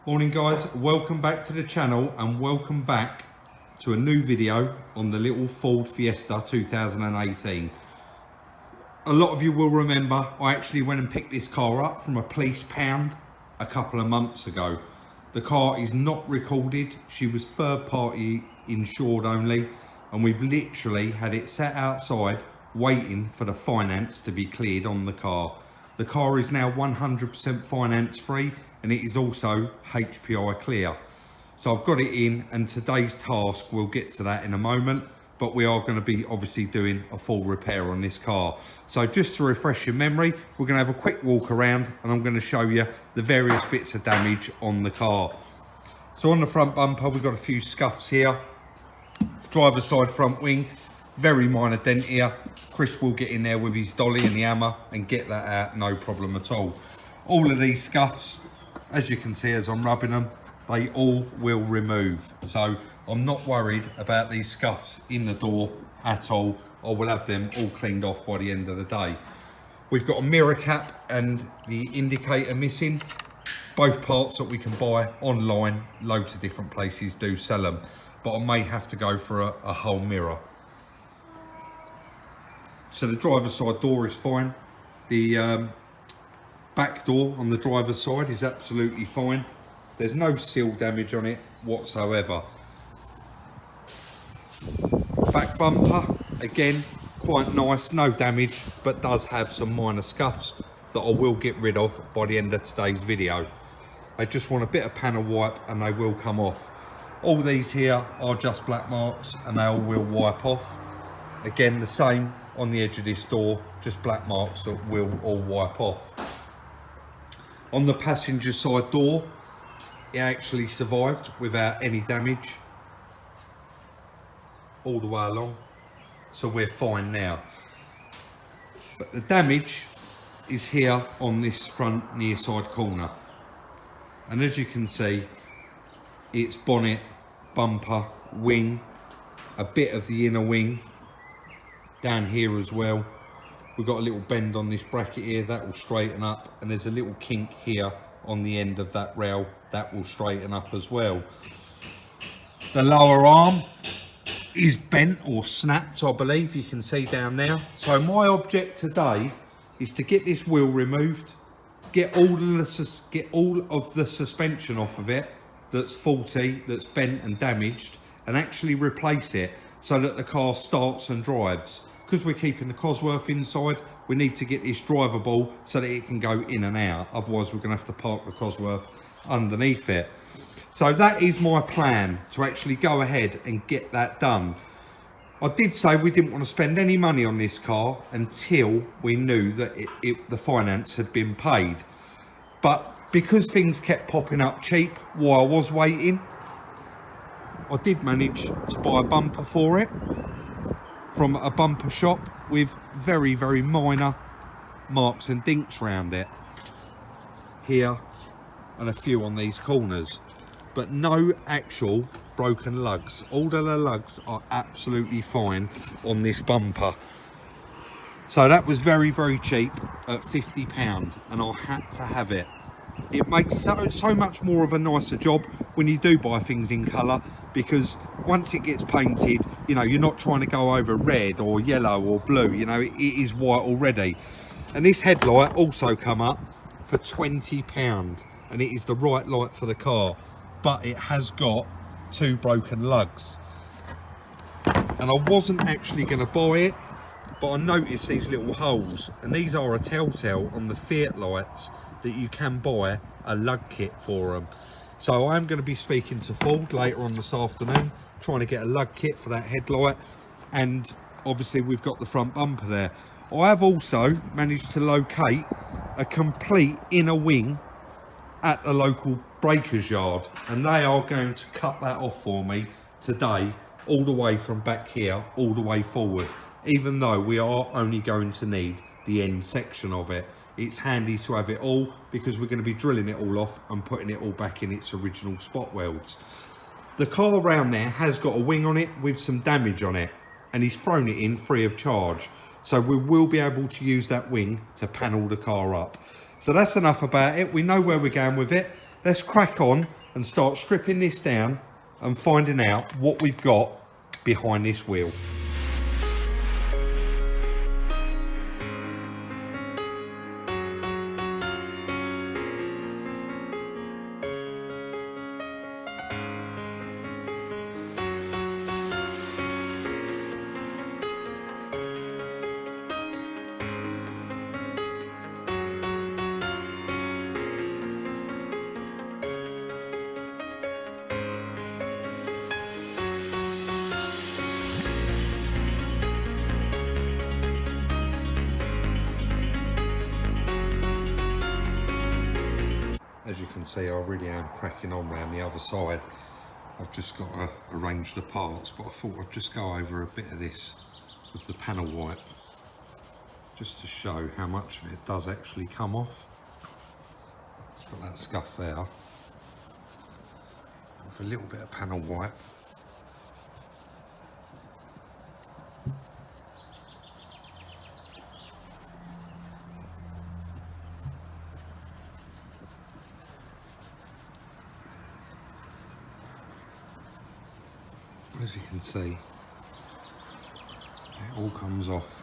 Morning guys, welcome back to the channel and welcome back to a new video on the little Ford Fiesta 2018. A lot of you will remember I actually went and picked this car up from a police pound a couple of months ago. The car is not recorded, she was third party insured only, and we've literally had it sat outside waiting for the finance to be cleared on the car. The car is now 100% finance free and it is also HPI clear. So I've got it in, and today's task, we'll get to that in a moment, but we are going to be obviously doing a full repair on this car. So just to refresh your memory, we're going to have a quick walk around and I'm going to show you the various bits of damage on the car. So on the front bumper, we've got a few scuffs here. Driver's side front wing, very minor dent here. Chris will get in there with his dolly and the hammer and get that out, no problem at all. All of these scuffs, as you can see as I'm rubbing them, they all will remove. So I'm not worried about these scuffs in the door at all. I will have them all cleaned off by the end of the day. We've got a mirror cap and the indicator missing. Both parts that we can buy online, loads of different places do sell them, but I may have to go for a whole mirror. So the driver's side door is fine. The back door on the driver's side is absolutely fine. There's no seal damage on it whatsoever. Back bumper, again, quite nice, no damage, but does have some minor scuffs that I will get rid of by the end of today's video. I just want a bit of panel wipe and they will come off. All these here are just black marks and they all will wipe off. Again, the same on the edge of this door, just black marks that will all wipe off. On the passenger side door, it actually survived without any damage all the way along, so we're fine now. But the damage is here on this front near side corner, and as you can see, it's bonnet, bumper, wing, a bit of the inner wing down here as well. We've got a little bend on this bracket here that will straighten up, and there's a little kink here on the end of that rail that will straighten up as well. The lower arm is bent or snapped, I believe you can see down there. So my object today is to get this wheel removed, get all of the suspension off of it that's faulty, that's bent and damaged, and actually replace it so that the car starts and drives. Because we're keeping the Cosworth inside, we need to get this drivable so that it can go in and out. Otherwise, we're going to have to park the Cosworth underneath it. So that is my plan, to actually go ahead and get that done. I did say we didn't want to spend any money on this car until we knew that the finance had been paid. But because things kept popping up cheap while I was waiting, I did manage to buy a bumper for it from a bumper shop with very, very minor marks and dinks around it. Here and a few on these corners, but no actual broken lugs. All of the lugs are absolutely fine on this bumper. So that was very, very cheap at £50, and I had to have it. It makes so much more of a nicer job when you do buy things in colour, because once it gets painted, you know, you're not trying to go over red or yellow or blue, you know, it is white already. And this headlight also come up for £20, and it is the right light for the car, but it has got 2 broken lugs. And I wasn't actually going to buy it, but I noticed these little holes, and these are a telltale on the Fiat lights that you can buy a lug kit for them. So I'm going to be speaking to Ford later on this afternoon, trying to get a lug kit for that headlight, and obviously we've got the front bumper there. I have also managed to locate a complete inner wing at the local breakers yard, and they are going to cut that off for me today, all the way from back here all the way forward, even though we are only going to need the end section of it. It's handy to have it all, because we're going to be drilling it all off and putting it all back in its original spot welds. The car around there has got a wing on it with some damage on it, and he's thrown it in free of charge. So we will be able to use that wing to panel the car up. So that's enough about it. We know where we're going with it. let's crack on and start stripping this down and finding out what we've got behind this wheel. As you can see, I really am cracking on around the other side. I've just got to arrange the parts, but I thought I'd just go over a bit of this with the panel wipe, just to show how much of it does actually come off. It's got that scuff there. With a little bit of panel wipe. As you can see, it all comes off.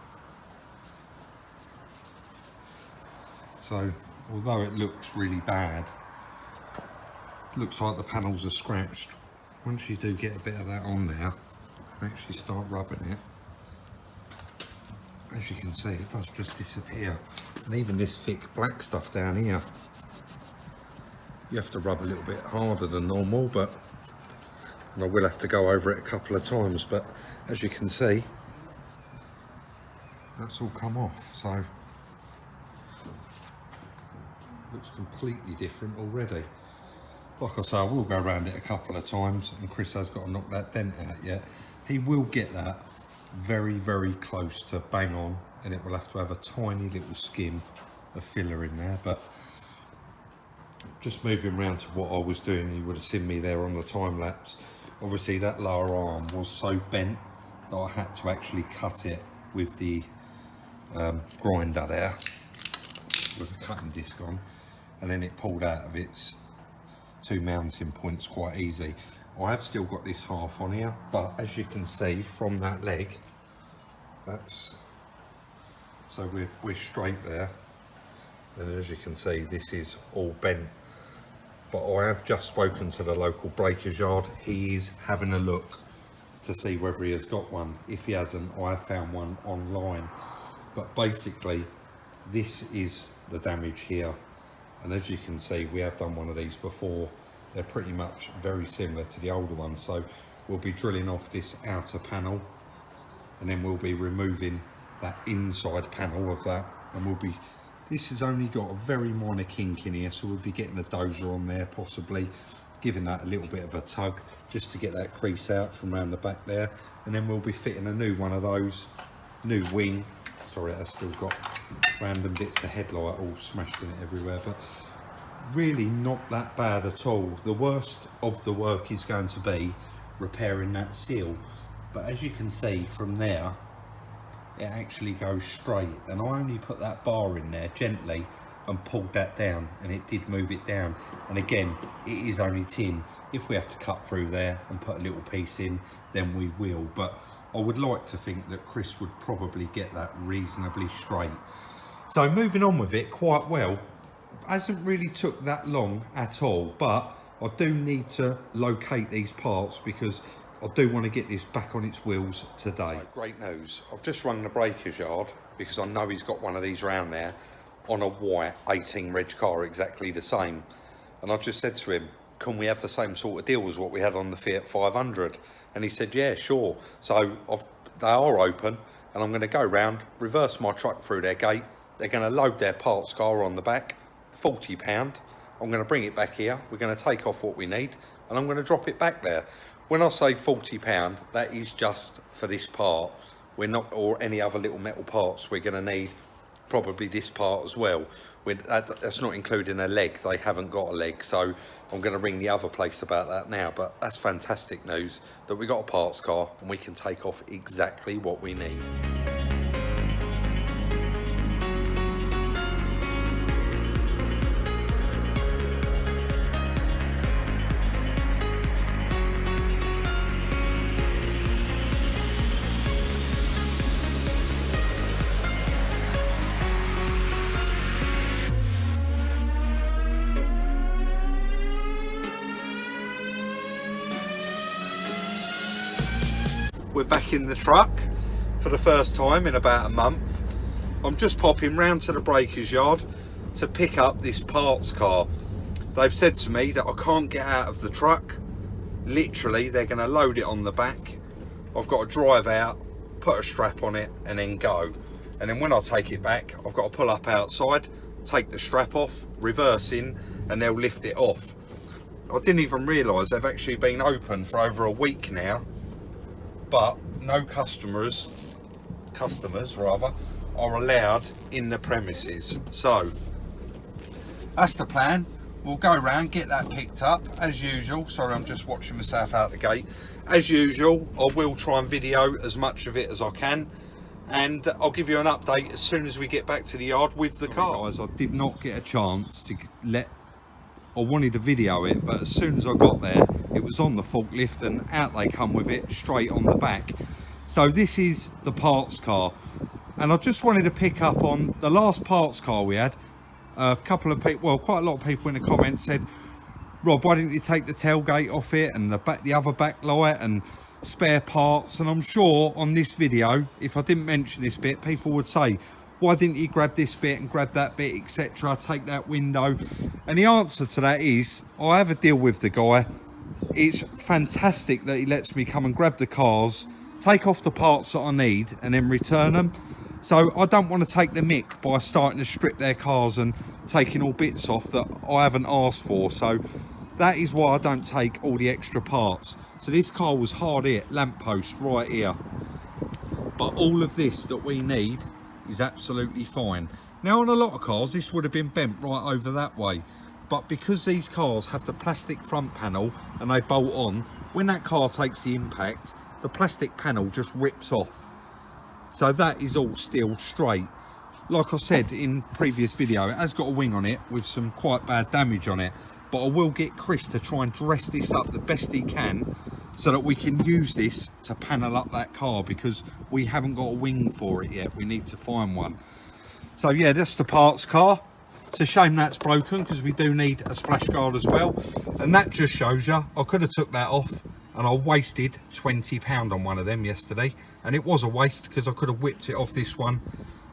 So although it looks really bad, it looks like the panels are scratched. Once you do get a bit of that on there and actually start rubbing it, as you can see, it does just disappear. And even this thick black stuff down here, you have to rub a little bit harder than normal, but and I will have to go over it a couple of times, but as you can see, that's all come off. So looks completely different already. Like I say, I will go around it a couple of times, and Chris has got to knock that dent out yet. He will get that very, very close to bang on, and it will have to have a tiny little skim of filler in there. But just moving around to what I was doing, you would have seen me there on the time lapse. Obviously that lower arm was so bent that I had to actually cut it with the grinder there, with the cutting disc on, and then it pulled out of its two mounting points quite easy. I have still got this half on here, but as you can see from that leg, that's, so we're straight there, and as you can see, this is all bent. But I have just spoken to the local breakers yard. He is having a look to see whether he has got one. If he hasn't, I have found one online. But basically, this is the damage here. And as you can see, we have done one of these before. They're pretty much very similar to the older one. So we'll be drilling off this outer panel, and then we'll be removing that inside panel of that, and we'll be, this has only got a very minor kink in here, so we'll be getting a dozer on there, possibly giving that a little bit of a tug just to get that crease out from around the back there, and then we'll be fitting a new one of those, new wing. Sorry, that's still got random bits of headlight all smashed in it everywhere, but really not that bad at all. The worst of the work is going to be repairing that seal, but as you can see from there, it actually goes straight, and I only put that bar in there gently and pulled that down, and it did move it down. And again, it is only tin. If we have to cut through there and put a little piece in, then we will, but I would like to think that Chris would probably get that reasonably straight. So moving on with it quite well, hasn't really took that long at all, but I do need to locate these parts because I do want to get this back on its wheels today. Right, great news. I've just rung the breaker's yard because I know he's got one of these around there on a white 18 reg car, exactly the same. And I just said to him, can we have the same sort of deal as what we had on the Fiat 500? And he said, yeah, sure. So they are open, and I'm going to go round, reverse my truck through their gate. They're going to load their parts car on the back, £40. I'm going to bring it back here. We're going to take off what we need, and I'm going to drop it back there. When I say £40, that is just for this part. We're not, or any other little metal parts, we're going to need probably this part as well. That's not including a leg. They haven't got a leg, so I'm going to ring the other place about that now. But that's fantastic news that we got a parts car and we can take off exactly what we need. we're back in the truck for the first time in about a month. I'm just popping round to the breaker's yard to pick up this parts car. They've said to me that I can't get out of the truck. Literally, they're going to load it on the back. I've got to drive out, put a strap on it and then go. And then when I take it back, I've got to pull up outside, take the strap off, reverse in, and they'll lift it off. I didn't even realise they've actually been open for over a week now, but no customers are allowed in the premises. So that's the plan. We'll go around, get that picked up as usual. Sorry, I'm just watching myself out the gate. As usual, I will try and video as much of it as I can, and I'll give you an update as soon as we get back to the yard with the car. Guys, I did not get a chance to I wanted to video it, but as soon as I got there, it was on the forklift and out they come with it straight on the back. So this is the parts car, and I just wanted to pick up on the last parts car we had. A couple of people, well, quite a lot of people in the comments said, Rob, why didn't you take the tailgate off it and the other backlight and spare parts? And I'm sure on this video, if I didn't mention this bit, people would say, why didn't you grab this bit and grab that bit, etc., take that window? And the answer to that is, I have a deal with the guy. It's fantastic that he lets me come and grab the cars, take off the parts that I need and then return them. So I don't want to take the mick by starting to strip their cars and taking all bits off that I haven't asked for. So that is why I don't take all the extra parts. So this car was hard hit, lamppost right here. But all of this that we need is absolutely fine. Now on a lot of cars this would have been bent right over that way. But because these cars have the plastic front panel and they bolt on, when that car takes the impact, the plastic panel just rips off. So that is all still straight. Like I said in previous video, it has got a wing on it with some quite bad damage on it, but I will get Chris to try and dress this up the best he can so that we can use this to panel up that car, because we haven't got a wing for it yet. We need to find one. So yeah, that's the parts car. It's a shame that's broken because we do need a splash guard as well. And that just shows you, I could have took that off and I wasted £20 on one of them yesterday. And it was a waste because I could have whipped it off this one.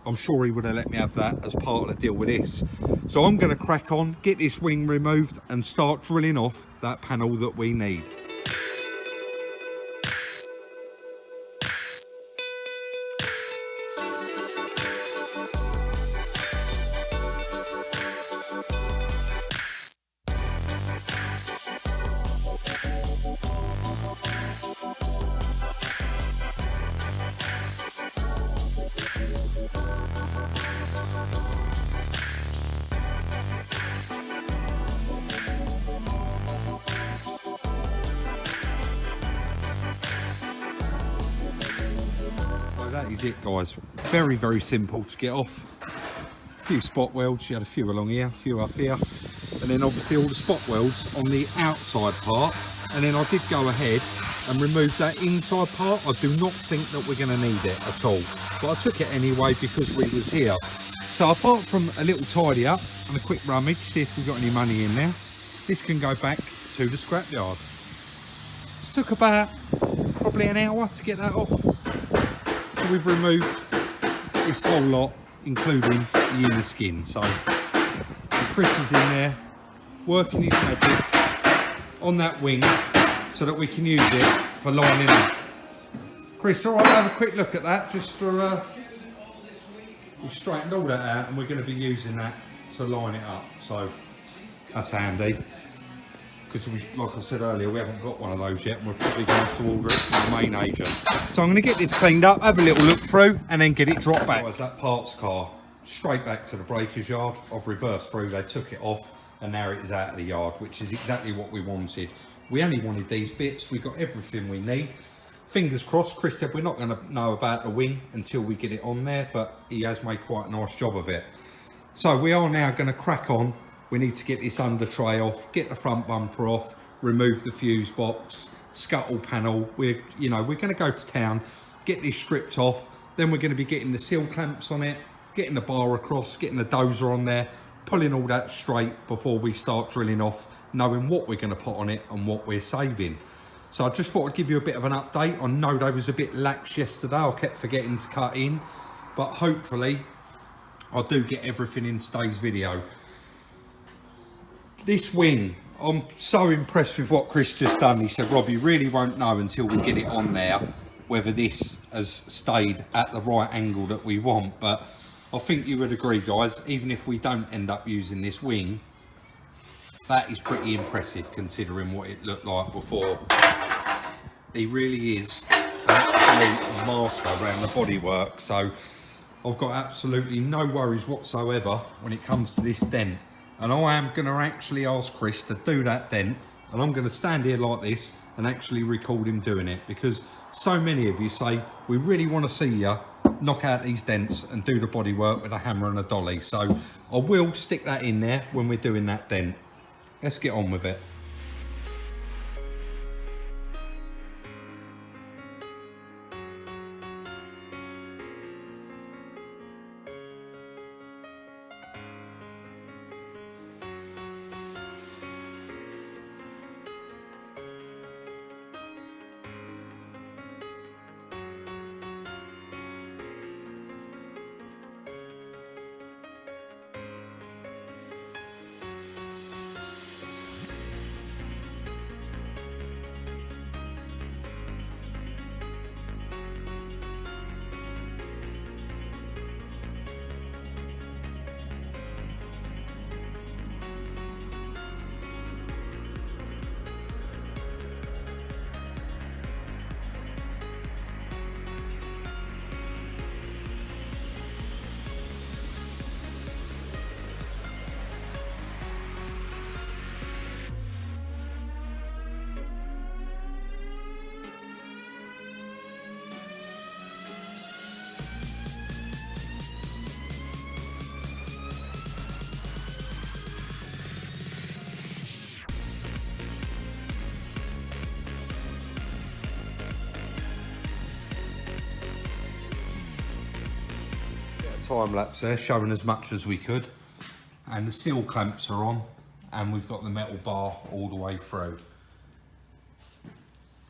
I'm sure he would have let me have that as part of the deal with this. So I'm going to crack on, get this wing removed and start drilling off that panel that we need. That is it, guys. Very, very simple to get off. A few spot welds, you had a few along here, a few up here, and then obviously all the spot welds on the outside part. And then I did go ahead and remove that inside part. I do not think that we're going to need it at all, but I took it anyway because we was here. So apart from a little tidy up and a quick rummage, see if we've got any money in there, this can go back to the scrapyard. It took about probably an hour to get that off. So we've removed this whole lot, including the inner skin. So Chris is in there working his magic on that wing so that we can use it for lining up. Chris, all right, have a quick look at that just for we've straightened all that out and we're going to be using that to line it up, so that's handy. Because we, like I said earlier, we haven't got one of those yet and we're probably going to have to order it from the main agent. So I'm going to get this cleaned up, have a little look through and then get it dropped back. As that parts car, straight back to the breaker's yard. I've reversed through, they took it off and now it is out of the yard, which is exactly what we wanted. We only wanted these bits, we got everything we need. Fingers crossed, Chris said we're not going to know about the wing until we get it on there, but he has made quite a nice job of it. So we are now going to crack on. We need to get this under tray off, get the front bumper off, remove the fuse box, scuttle panel. We're going to go to town, get this stripped off. Then we're going to be getting the seal clamps on it, getting the bar across, getting the dozer on there, pulling all that straight before we start drilling off, knowing what we're going to put on it and what we're saving. So I just thought I'd give you a bit of an update. I know they was a bit lax yesterday. I kept forgetting to cut in, but hopefully I do get everything in today's video. This wing, I'm so impressed with what Chris just done. He said, Rob, you really won't know until we get it on there whether this has stayed at the right angle that we want. But I think you would agree, guys, even if we don't end up using this wing, that is pretty impressive considering what it looked like before. He really is an absolute master around the bodywork. So I've got absolutely no worries whatsoever when it comes to this dent. And I am going to actually ask Chris to do that dent, and I'm going to stand here like this and actually record him doing it, because so many of you say we really want to see you knock out these dents and do the bodywork with a hammer and a dolly. So I will stick that in there when we're doing that dent. Let's get on with it. Time lapse there showing as much as we could, and the seal clamps are on, and we've got the metal bar all the way through.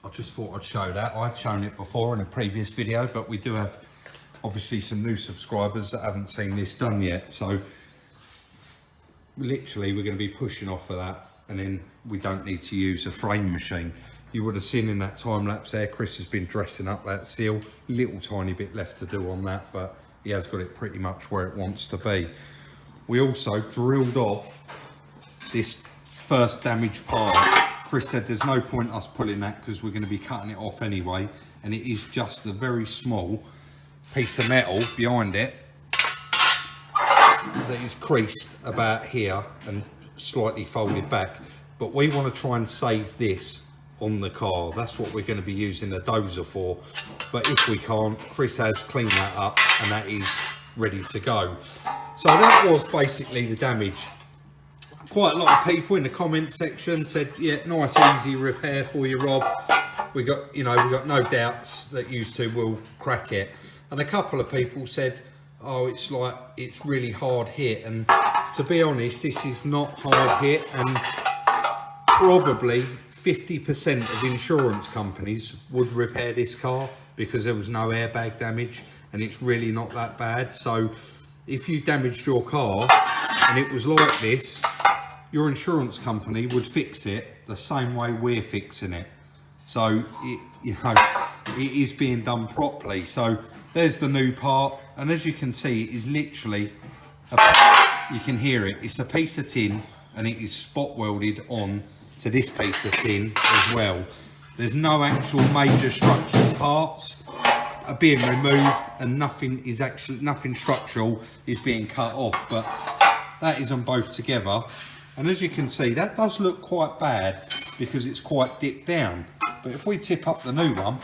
I just thought I'd show that. I've shown it before in a previous video, but we do have obviously some new subscribers that haven't seen this done yet, so literally we're going to be pushing off of that, and then we don't need to use a frame machine. You would have seen in that time lapse there, Chris has been dressing up that seal. Little tiny bit left to do on that, but he has got it pretty much where it wants to be. We also drilled off this first damaged part. Chris said there's no point us pulling that because we're going to be cutting it off anyway, and it is just a very small piece of metal behind it that is creased about here and slightly folded back. But we want to try and save this on the car. That's what we're going to be using the dozer for. But if we can't, Chris has cleaned that up and that is ready to go. So that was basically the damage. Quite a lot of people in the comment section said, yeah, nice easy repair for you, Rob. We got, you know, we got no doubts that you two will crack it. And a couple of people said, oh, it's like, it's really hard hit. And to be honest, this is not hard hit, and probably 50% of insurance companies would repair this car because there was no airbag damage, and it's really not that bad. So if you damaged your car and it was like this, your insurance company would fix it the same way we're fixing it. So it, you know, it is being done properly. So there's the new part, and as you can see, it is literally you can hear it, it's a piece of tin, and it is spot welded on to this piece of tin as well. There's no actual major structural parts are being removed, and nothing structural is being cut off, but that is on both together. And as you can see, that does look quite bad because it's quite dipped down, but if we tip up the new one,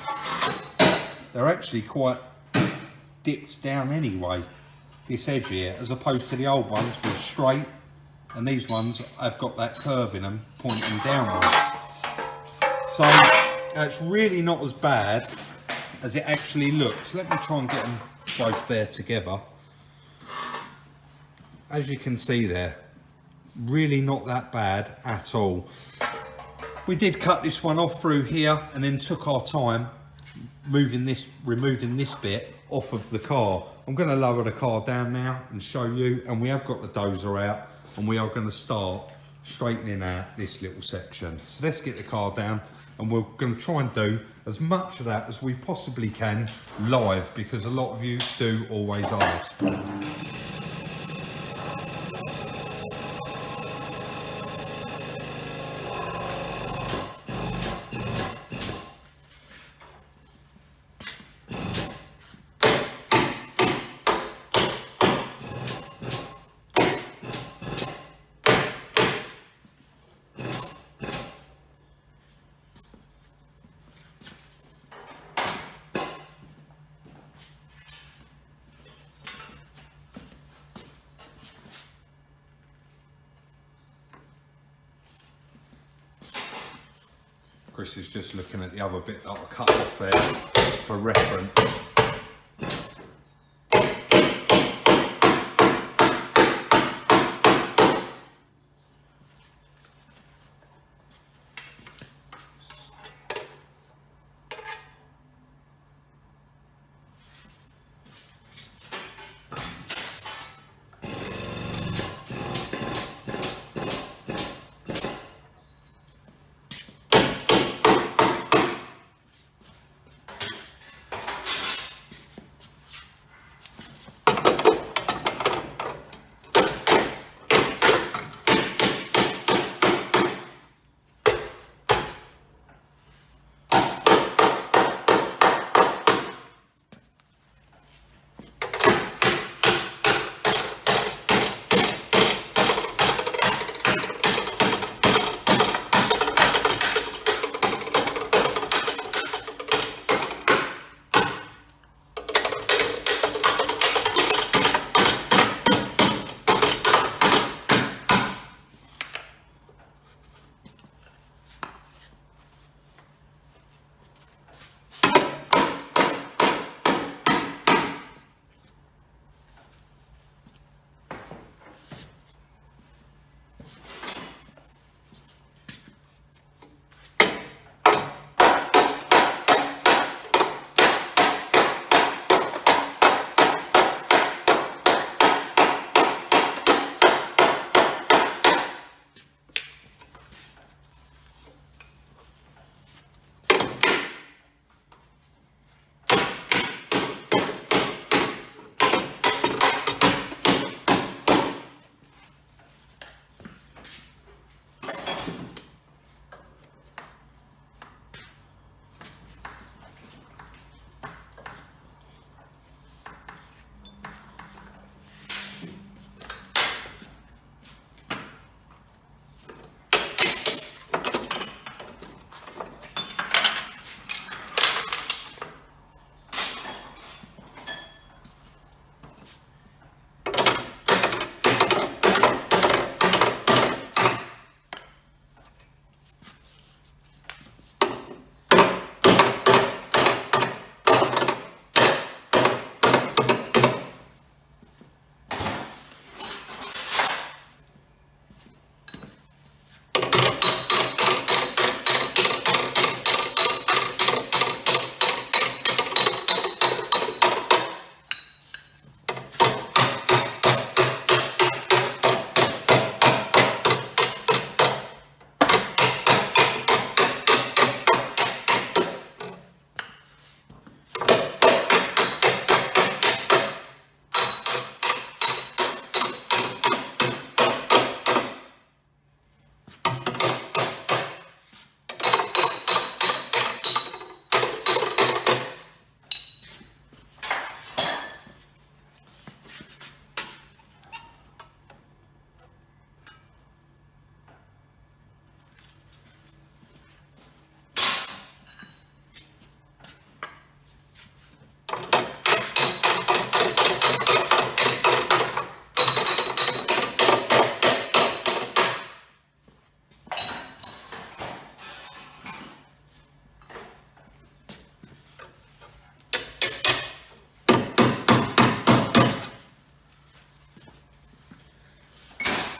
they're actually quite dipped down anyway, this edge here, as opposed to the old ones were straight, and these ones have got that curve in them pointing downwards. So it's really not as bad as it actually looks. Let me try and get them both there together. As you can see there, really not that bad at all. We did cut this one off through here and then took our time removing this bit off of the car. I'm going to lower the car down now and show you, and we have got the dozer out and we are going to start straightening out this little section. So let's get the car down, and we're going to try and do as much of that as we possibly can live, because a lot of you do always ask. Chris is just looking at the other bit that I cut off there for reference.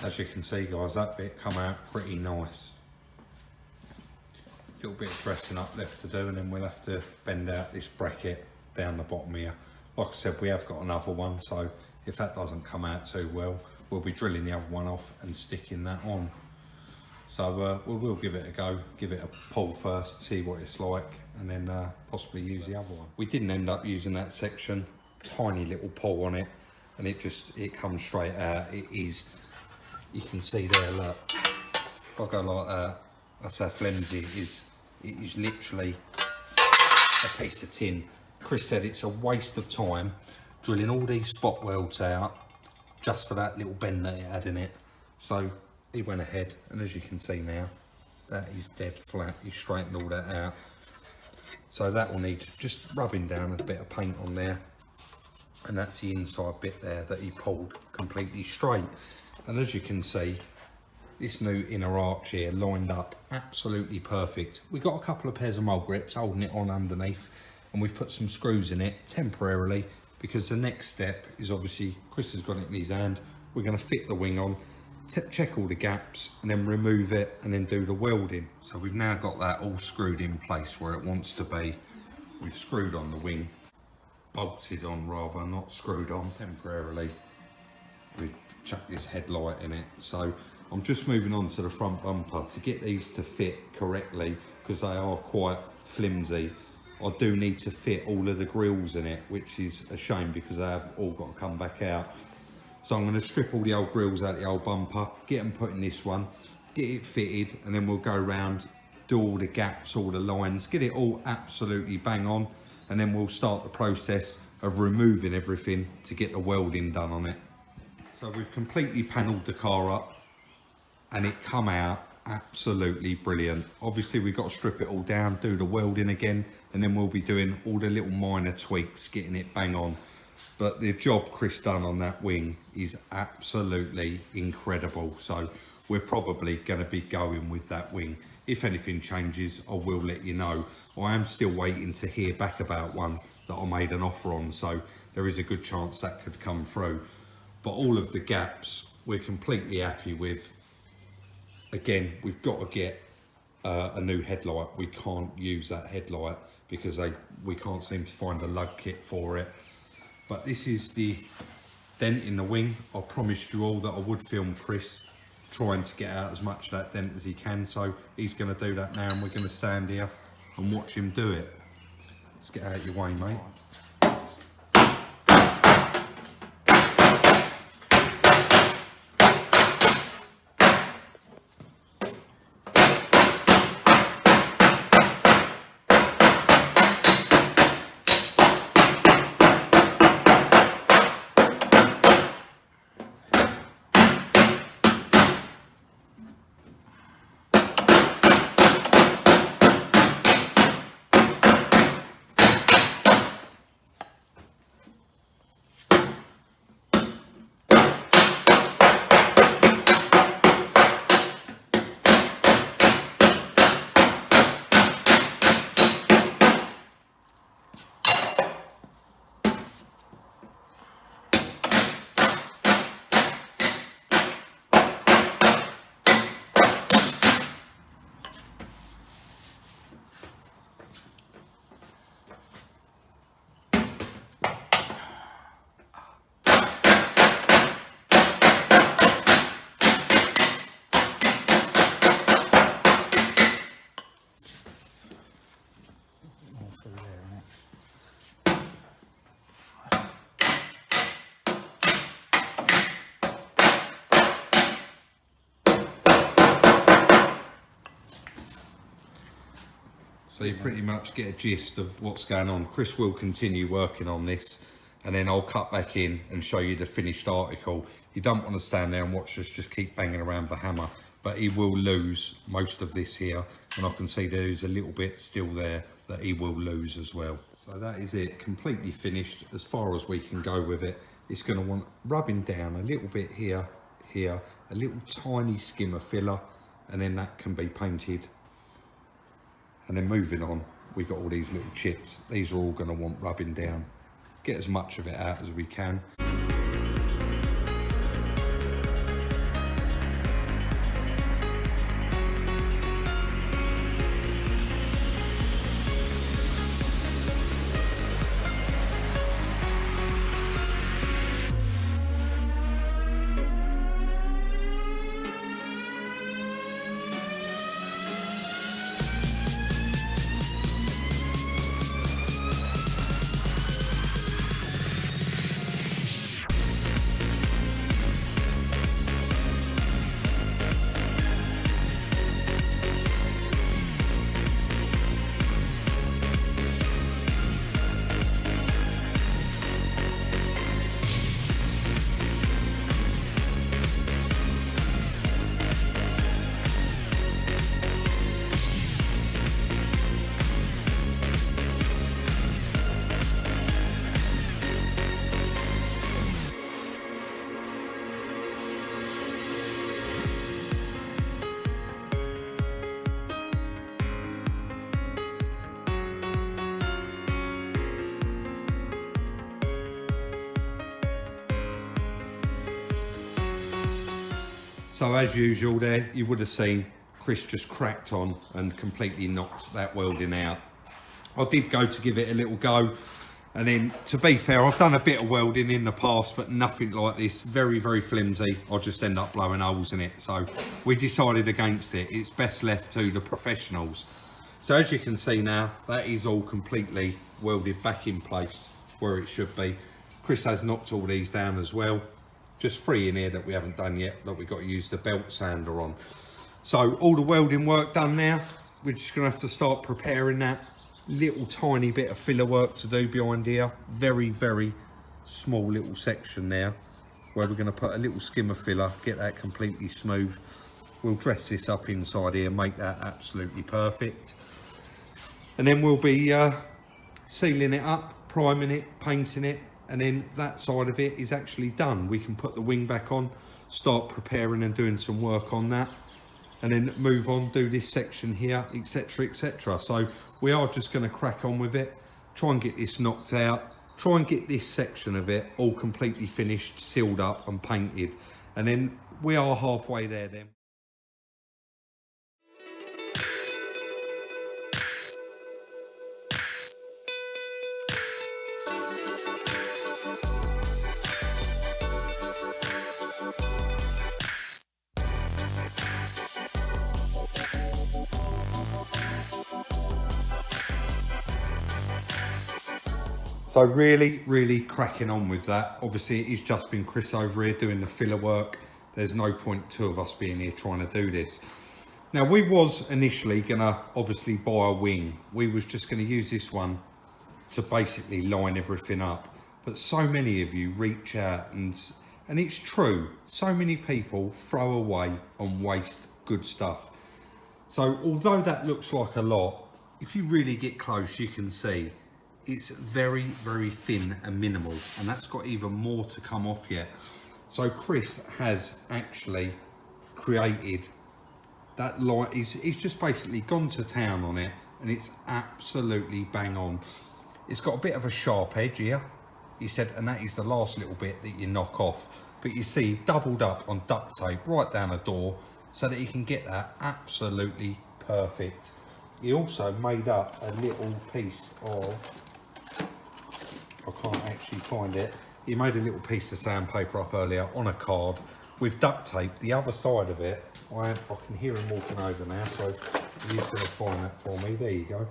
As you can see guys, that bit come out pretty nice. Little bit of dressing up left to do, and then we'll have to bend out this bracket down the bottom here. Like I said, we have got another one, so if that doesn't come out too well, we'll be drilling the other one off and sticking that on. So we'll give it a go, give it a pull first, see what it's like, and then possibly use the other one. We didn't end up using that section, tiny little pull on it, and it comes straight out. It is, you can see there, look, if I go like that, that's how flimsy it is. It is literally a piece of tin. Chris said it's a waste of time drilling all these spot welds out just for that little bend that it had in it. So he went ahead, and as you can see now, that is dead flat. He straightened all that out. So that will need just rubbing down a bit of paint on there, and that's the inside bit there that he pulled completely straight. And as you can see, this new inner arch here lined up absolutely perfect. We've got a couple of pairs of mole grips holding it on underneath, and we've put some screws in it temporarily, because the next step is obviously, Chris has got it in his hand, we're going to fit the wing on, check all the gaps, and then remove it, and then do the welding. So we've now got that all screwed in place where it wants to be. We've screwed on the wing, bolted on rather, not screwed on temporarily. We've chucked this headlight in it. So I'm just moving on to the front bumper to get these to fit correctly, because they are quite flimsy. I do need to fit all of the grills in it, which is a shame because they have all got to come back out. So I'm going to strip all the old grills out of the old bumper, get them put in this one, get it fitted, and then we'll go around, do all the gaps, all the lines, get it all absolutely bang on, and then we'll start the process of removing everything to get the welding done on it. So we've completely panelled the car up, and it come out absolutely brilliant. Obviously we've got to strip it all down, do the welding again, and then we'll be doing all the little minor tweaks, getting it bang on. But the job Chris done on that wing is absolutely incredible. So we're probably going to be going with that wing. If anything changes, I will let you know. I am still waiting to hear back about one that I made an offer on, so there is a good chance that could come through. But all of the gaps we're completely happy with. Again, we've got to get a new headlight. We can't use that headlight because we can't seem to find a lug kit for it. But this is the dent in the wing. I promised you all that I would film Chris trying to get out as much of that dent as he can. So he's going to do that now, and we're going to stand here and watch him do it. Let's get out of your way, mate. So you pretty much get a gist of what's going on. Chris will continue working on this, and then I'll cut back in and show you the finished article. You don't want to stand there and watch us just keep banging around the hammer, but he will lose most of this here, and I can see there is a little bit still there that he will lose as well. So that is it, completely finished as far as we can go with it. It's going to want rubbing down a little bit here, a little tiny skim of filler, and then that can be painted. And then moving on, we've got all these little chips. These are all going to want rubbing down. Get as much of it out as we can. So as usual there, you would have seen Chris just cracked on and completely knocked that welding out. I did go to give it a little go, and then to be fair, I've done a bit of welding in the past, but nothing like this. Very, very flimsy. I'll just end up blowing holes in it. So we decided against it. It's best left to the professionals. So as you can see now, that is all completely welded back in place where it should be. Chris has knocked all these down as well. Just 3 in here that we haven't done yet, that we've got to use the belt sander on. So all the welding work done now. We're just gonna have to start preparing that little tiny bit of filler work to do behind here. Very, very small little section there where we're gonna put a little skim of filler, get that completely smooth. We'll dress this up inside here, make that absolutely perfect. And then we'll be sealing it up, priming it, painting it, and then that side of it is actually done. We can put the wing back on, start preparing and doing some work on that, and then move on, do this section here, etc, etc. So we are just going to crack on with it, try and get this knocked out, try and get this section of it all completely finished, sealed up and painted, and then we are halfway there then. So really cracking on with that. Obviously it is just been Chris over here doing the filler work. There's no point 2 of us being here trying to do this. Now we was initially gonna obviously buy a wing. We was just gonna use this one to basically line everything up. But so many of you reach out and it's true, so many people throw away and waste good stuff. So although that looks like a lot, if you really get close, you can see it's very thin and minimal, and that's got even more to come off yet. So Chris has actually created that line. He's just basically gone to town on it, and it's absolutely bang on. It's got a bit of a sharp edge here, he said, and that is the last little bit that you knock off. But you see, doubled up on duct tape right down the door so that he can get that absolutely perfect. He also made up a little piece of, I can't actually find it. He made a little piece of sandpaper up earlier on a card with duct tape. The other side of it, I can hear him walking over now, so he's going to find that for me. There you go.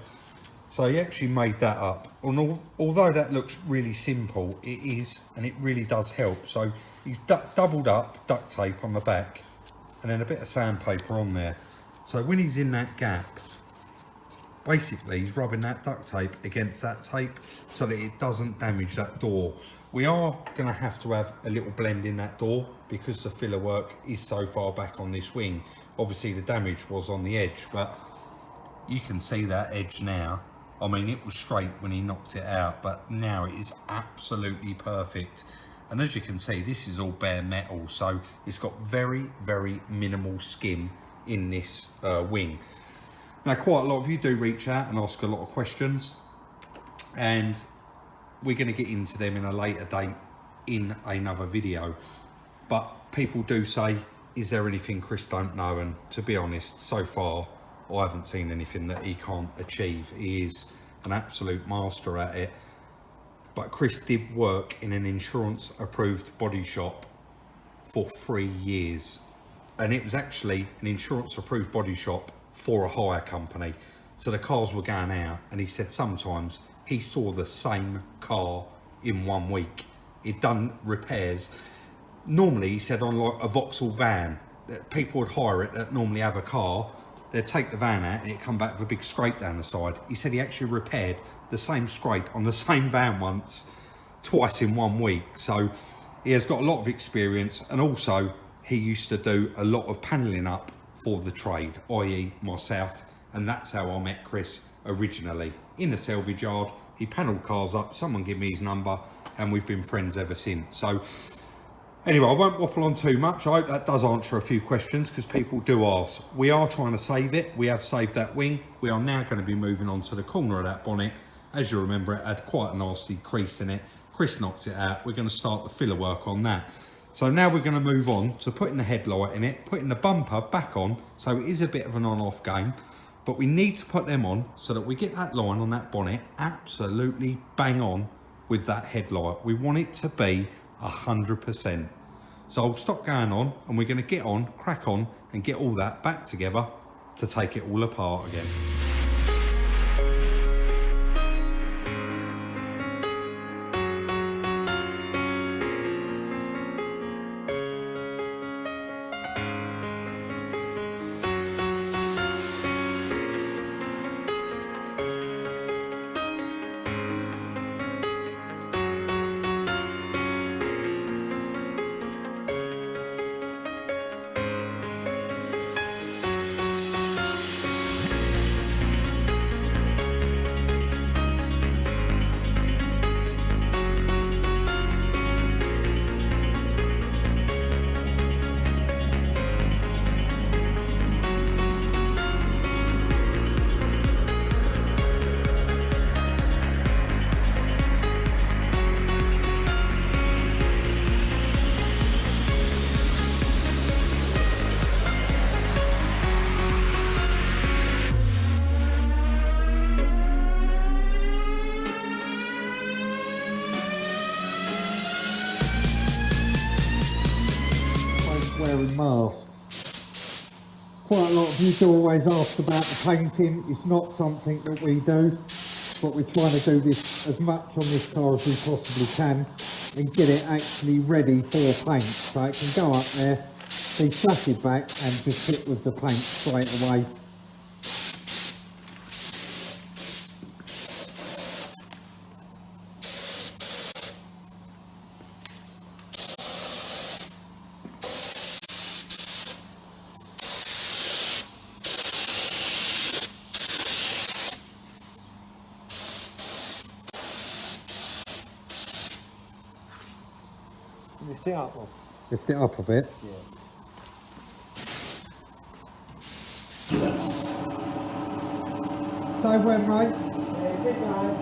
So he actually made that up. And although that looks really simple, it is, and it really does help. So he's doubled up duct tape on the back and then a bit of sandpaper on there. So when he's in that gap, basically he's rubbing that duct tape against that tape so that it doesn't damage that door. We are going to have a little blend in that door because the filler work is so far back on this wing. Obviously the damage was on the edge, but you can see that edge now. I mean, it was straight when he knocked it out, but now it is absolutely perfect. And as you can see, this is all bare metal, so it's got very minimal skim in this wing. Now, quite a lot of you do reach out and ask a lot of questions, and we're going to get into them in a later date in another video. But people do say, is there anything Chris don't know? And to be honest, so far, I haven't seen anything that he can't achieve. He is an absolute master at it. But Chris did work in an insurance approved body shop for 3 years. And it was actually an insurance approved body shop for a hire company. So the cars were going out, and he said sometimes he saw the same car in 1 week. He'd done repairs. Normally, he said, on like a Vauxhall van, that people would hire it that normally have a car, they'd take the van out and it'd come back with a big scrape down the side. He said he actually repaired the same scrape on the same van twice in 1 week. So he has got a lot of experience, and also he used to do a lot of panelling up for the trade, i.e. myself, and that's how I met Chris originally. In the salvage yard, he panelled cars up, someone gave me his number, and we've been friends ever since. So anyway, I won't waffle on too much. I hope that does answer a few questions, because people do ask. We are trying to save it. We have saved that wing. We are now going to be moving on to the corner of that bonnet. As you remember, it had quite a nasty crease in it. Chris knocked it out. We're going to start the filler work on that. So now we're going to move on to putting the headlight in it, putting the bumper back on, so it is a bit of an on-off game, but we need to put them on so that we get that line on that bonnet absolutely bang on with that headlight. We want it to be 100%. So I'll stop going on and we're going to get on, crack on and get all that back together to take it all apart again. Wearing masks. Quite a lot of you do always ask about the painting. It's not something that we do, but we're trying to do this as much on this car as we possibly can and get it actually ready for paint, so it can go up there, be flatted back and just hit with the paint straight away. Lift it up. Lift it up a bit. Yeah. So when, mate? Yeah, good night.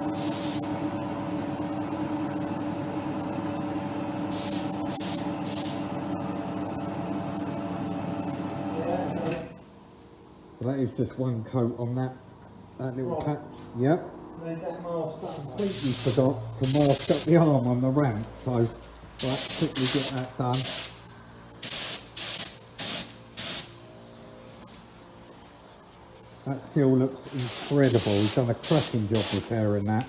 So that is just one coat on that little Right. patch. Yep. Made that mask up. Completely forgot to mask up the arm on the ramp, so right, quickly get that done. That seal looks incredible. He's done a cracking job repairing that.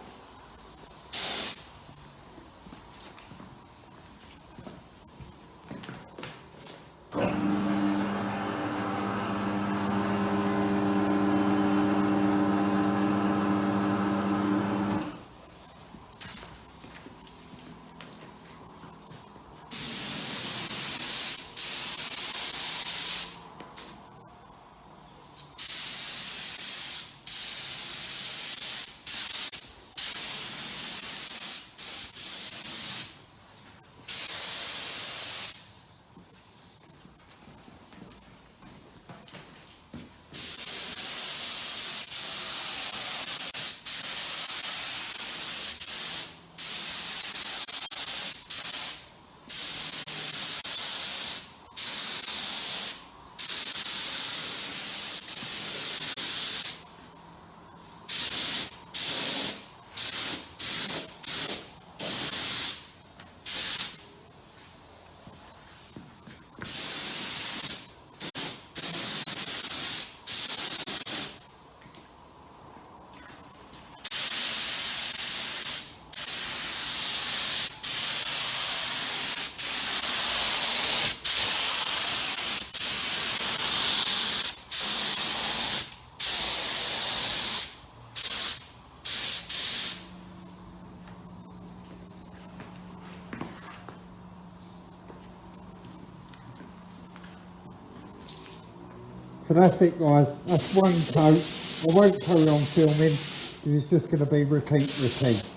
So that's it, guys. That's one coat. I won't carry on filming because it's just going to be repeat.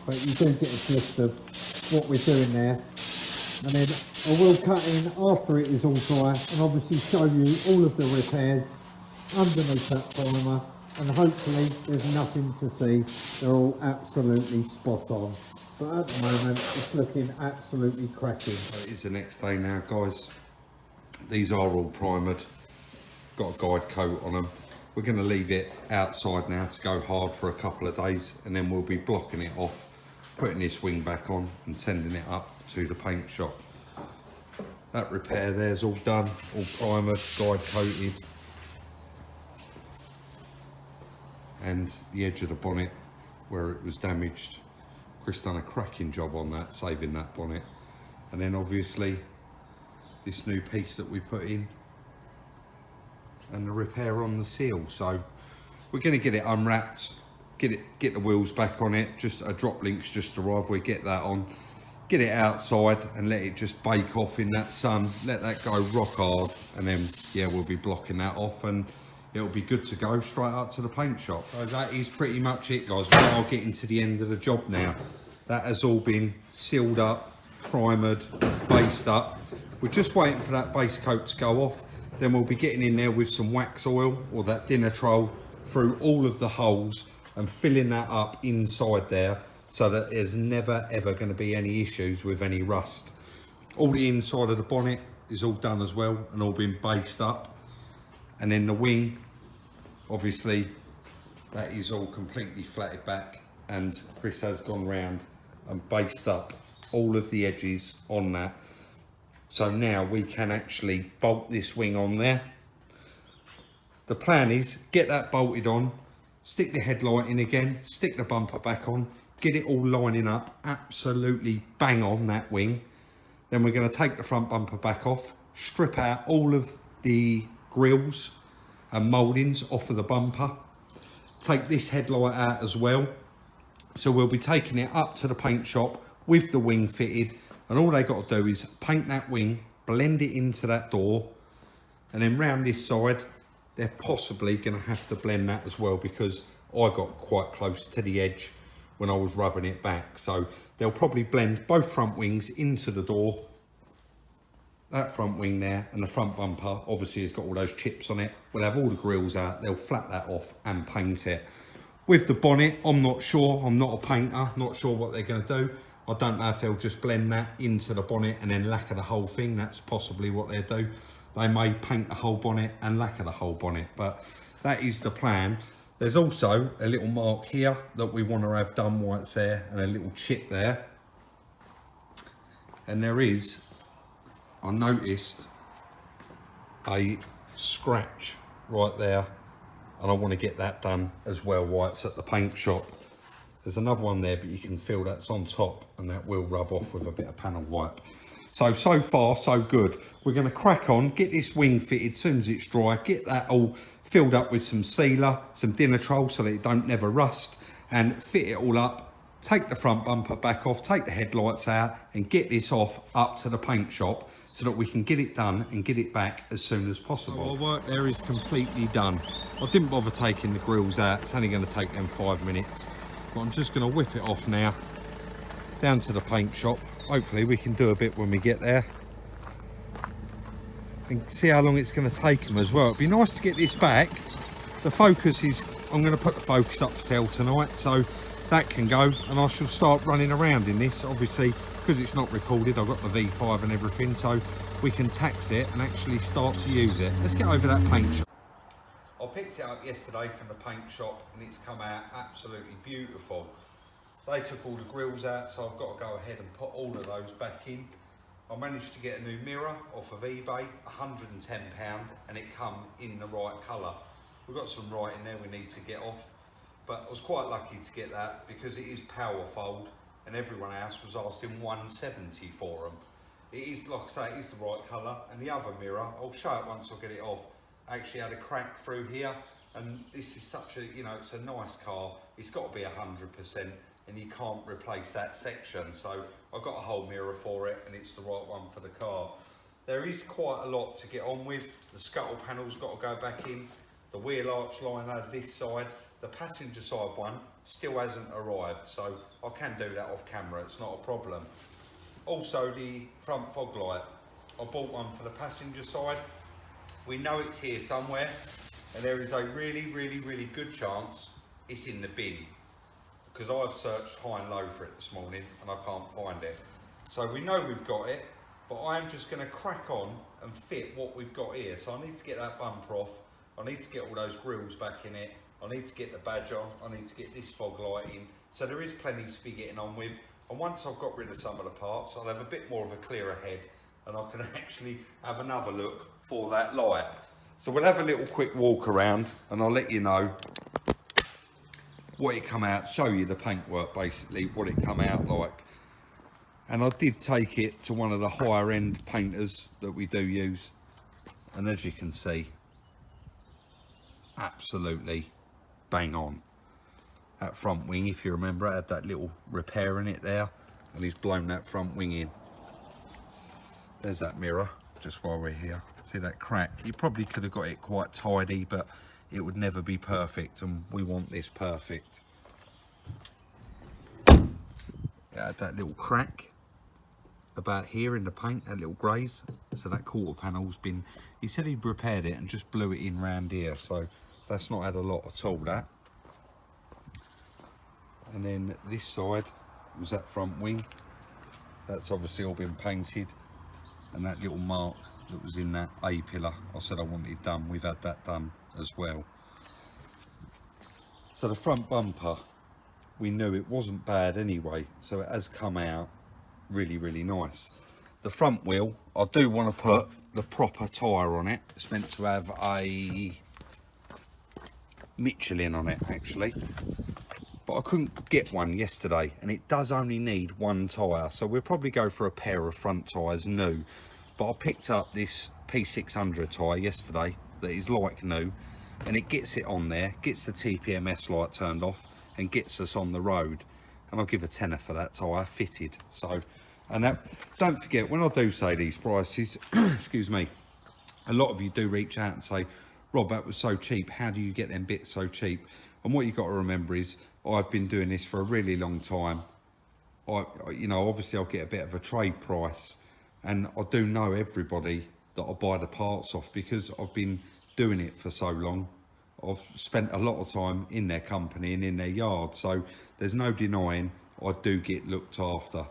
But you do get a gist of what we're doing there. And then I will cut in after it is all dry and obviously show you all of the repairs underneath that primer. And hopefully there's nothing to see. They're all absolutely spot on. But at the moment, it's looking absolutely cracking. So it is the next day now, guys. These are all primered. Got a guide coat on them. We're going to leave it outside now to go hard for a couple of days, and then we'll be blocking it off, putting this wing back on and sending it up to the paint shop. That repair there's all done, all primered, guide coated. And the edge of the bonnet where it was damaged, Chris done a cracking job on that, saving that bonnet. And then obviously this new piece that we put in and the repair on the seal. So we're going to get it unwrapped, get the wheels back on it. Just a drop link's just arrived, we get that on, get it outside and let it just bake off in that sun, let that go rock hard, and then yeah, we'll be blocking that off and it'll be good to go straight up to the paint shop. So that is pretty much it, guys. We are getting to the end of the job now. That has all been sealed up, primered, based up. We're just waiting for that base coat to go off. Then we'll be getting in there with some wax oil or that dinner trowel through all of the holes and filling that up inside there so that there's never ever going to be any issues with any rust. All the inside of the bonnet is all done as well and all been based up. And then the wing, obviously, that is all completely flatted back, and Chris has gone round and based up all of the edges on that. So now we can actually bolt this wing on there. The plan is get that bolted on, stick the headlight in again, stick the bumper back on, get it all lining up, absolutely bang on that wing. Then we're going to take the front bumper back off, strip out all of the grills and mouldings off of the bumper, take this headlight out as well. So we'll be taking it up to the paint shop with the wing fitted, and all they got to do is paint that wing, blend it into that door, and then round this side they're possibly going to have to blend that as well, because I got quite close to the edge when I was rubbing it back. So they'll probably blend both front wings into the door. That front wing there and the front bumper obviously has got all those chips on it. We'll have all the grills out, they'll flat that off and paint it. With the bonnet, I'm not sure, I'm not a painter, not sure what they're going to do. I don't know if they'll just blend that into the bonnet and then lacquer the whole thing. That's possibly what they'll do. They may paint the whole bonnet and lacquer the whole bonnet, but that is the plan. There's also a little mark here that we want to have done while it's there, and a little chip there. And there is, I noticed a scratch right there, and I want to get that done as well while it's at the paint shop. There's another one there, but you can feel that's on top, and that will rub off with a bit of panel wipe. So far so good. We're going to crack on, get this wing fitted as soon as it's dry, get that all filled up with some sealer, some dinner trowel so that it don't never rust, and fit it all up, take the front bumper back off, take the headlights out, and get this off up to the paint shop so that we can get it done and get it back as soon as possible. Our work there is completely done. I didn't bother taking the grills out, it's only going to take them 5 minutes. But I'm just going to whip it off now, down to the paint shop. Hopefully we can do a bit when we get there, and see how long it's going to take them as well. It'd be nice to get this back. The Focus is, I'm going to put the Focus up for sale tonight, so that can go, and I shall start running around in this. Obviously, because it's not recorded, I've got the V5 and everything, so we can tax it and actually start to use it. Let's get over that paint shop. I picked it up yesterday from the paint shop, and it's come out absolutely beautiful. They took all the grills out, so I've got to go ahead and put all of those back in. I managed to get a new mirror off of eBay, £110, and it come in the right colour. We've got some writing there we need to get off, but I was quite lucky to get that because it is power fold, and everyone else was asking £170 for them. It is, like I say, it is the right colour. And the other mirror, I'll show it once I get it off, actually had a crack through here, and this is such a, you know, it's a nice car, it's got to be 100%. And you can't replace that section, so I've got a whole mirror for it, and it's the right one for the car. There is quite a lot to get on with. The scuttle panel's got to go back in, the wheel arch liner this side, the passenger side one still hasn't arrived, so I can do that off camera, it's not a problem. Also the front fog light, I bought one for the passenger side. We know it's here somewhere, and there is a really good chance it's in the bin. because I've searched high and low for it this morning and I can't find it. So we know we've got it, but I'm just going to crack on and fit what we've got here. So I need to get that bumper off, I need to get all those grills back in it, I need to get the badge on, I need to get this fog light in. So there is plenty to be getting on with, and once I've got rid of some of the parts, I'll have a bit more of a clearer head and I can actually have another look for that light. So we'll have a little quick walk around and I'll let you know what it come out, show you the paintwork basically, what it come out like. And I did take it to one of the higher end painters that we do use, and as you can see, absolutely bang on. That front wing, if you remember, it had that little repair in it there, and he's blown that front wing in. There's that mirror, just while we're here. See that crack? You probably could have got it quite tidy, but it would never be perfect, and we want this perfect. It had that little crack about here in the paint, that little graze. So that quarter panel's been, he said he'd repaired it and just blew it in round here, so that's not had a lot at all, that. And then this side was that front wing. That's obviously all been painted, and that little mark that was in that A pillar, I said I wanted it done, we've had that done as well. So the front bumper, we knew it wasn't bad anyway, so it has come out really, really nice. The front wheel, I do want to put the proper tyre on it. It's meant to have a Michelin on it actually, but I couldn't get one yesterday, and it does only need one tyre, so we'll probably go for a pair of front tyres new. But I picked up this P600 tyre yesterday that is like new, and it gets it on there, gets the TPMS light turned off and gets us on the road, and I'll give a tenner for that tyre fitted. So, and that, don't forget, when I do say these prices excuse me, a lot of you do reach out and say, Rob, that was so cheap, how do you get them bits so cheap? And what you've got to remember is I've been doing this for a really long time. You know, obviously I'll get a bit of a trade price, and I do know everybody that I buy the parts off because I've been doing it for so long. I've spent a lot of time in their company and in their yard, so there's no denying I do get looked after.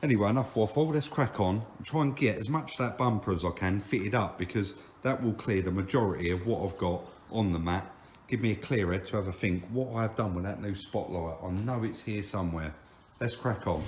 Anyway, enough waffle, let's crack on and try and get as much of that bumper as I can fitted up, because that will clear the majority of what I've got on the mat. Give me a clear head to have a think what I've done with that new spotlight. I know it's here somewhere. Let's crack on.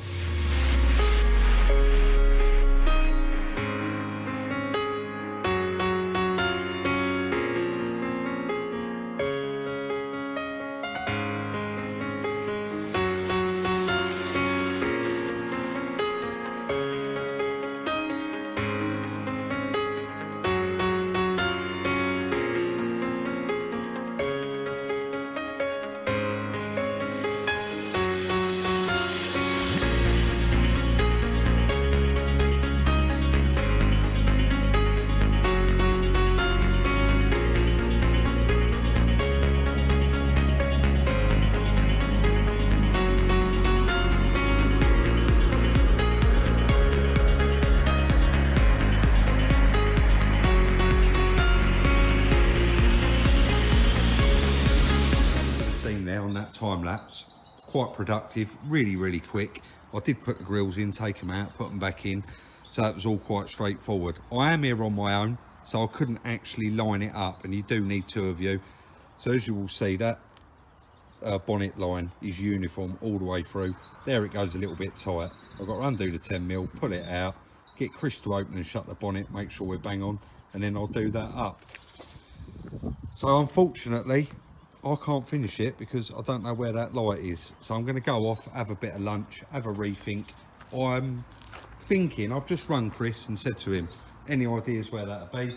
Time lapse, quite productive, really quick. I did put the grills in, take them out, put them back in, so that was all quite straightforward. I am here on my own, so I couldn't actually line it up, and you do need two of you. So as you will see, that bonnet line is uniform all the way through. There it goes a little bit tight. I've got to undo the 10mm, pull it out, get Chris to open and shut the bonnet, make sure we're bang on, and then I'll do that up. So unfortunately I can't finish it because I don't know where that light is. So I'm going to go off, have a bit of lunch, have a rethink. I'm thinking, I've just rung Chris and said to him, any ideas where that'll be?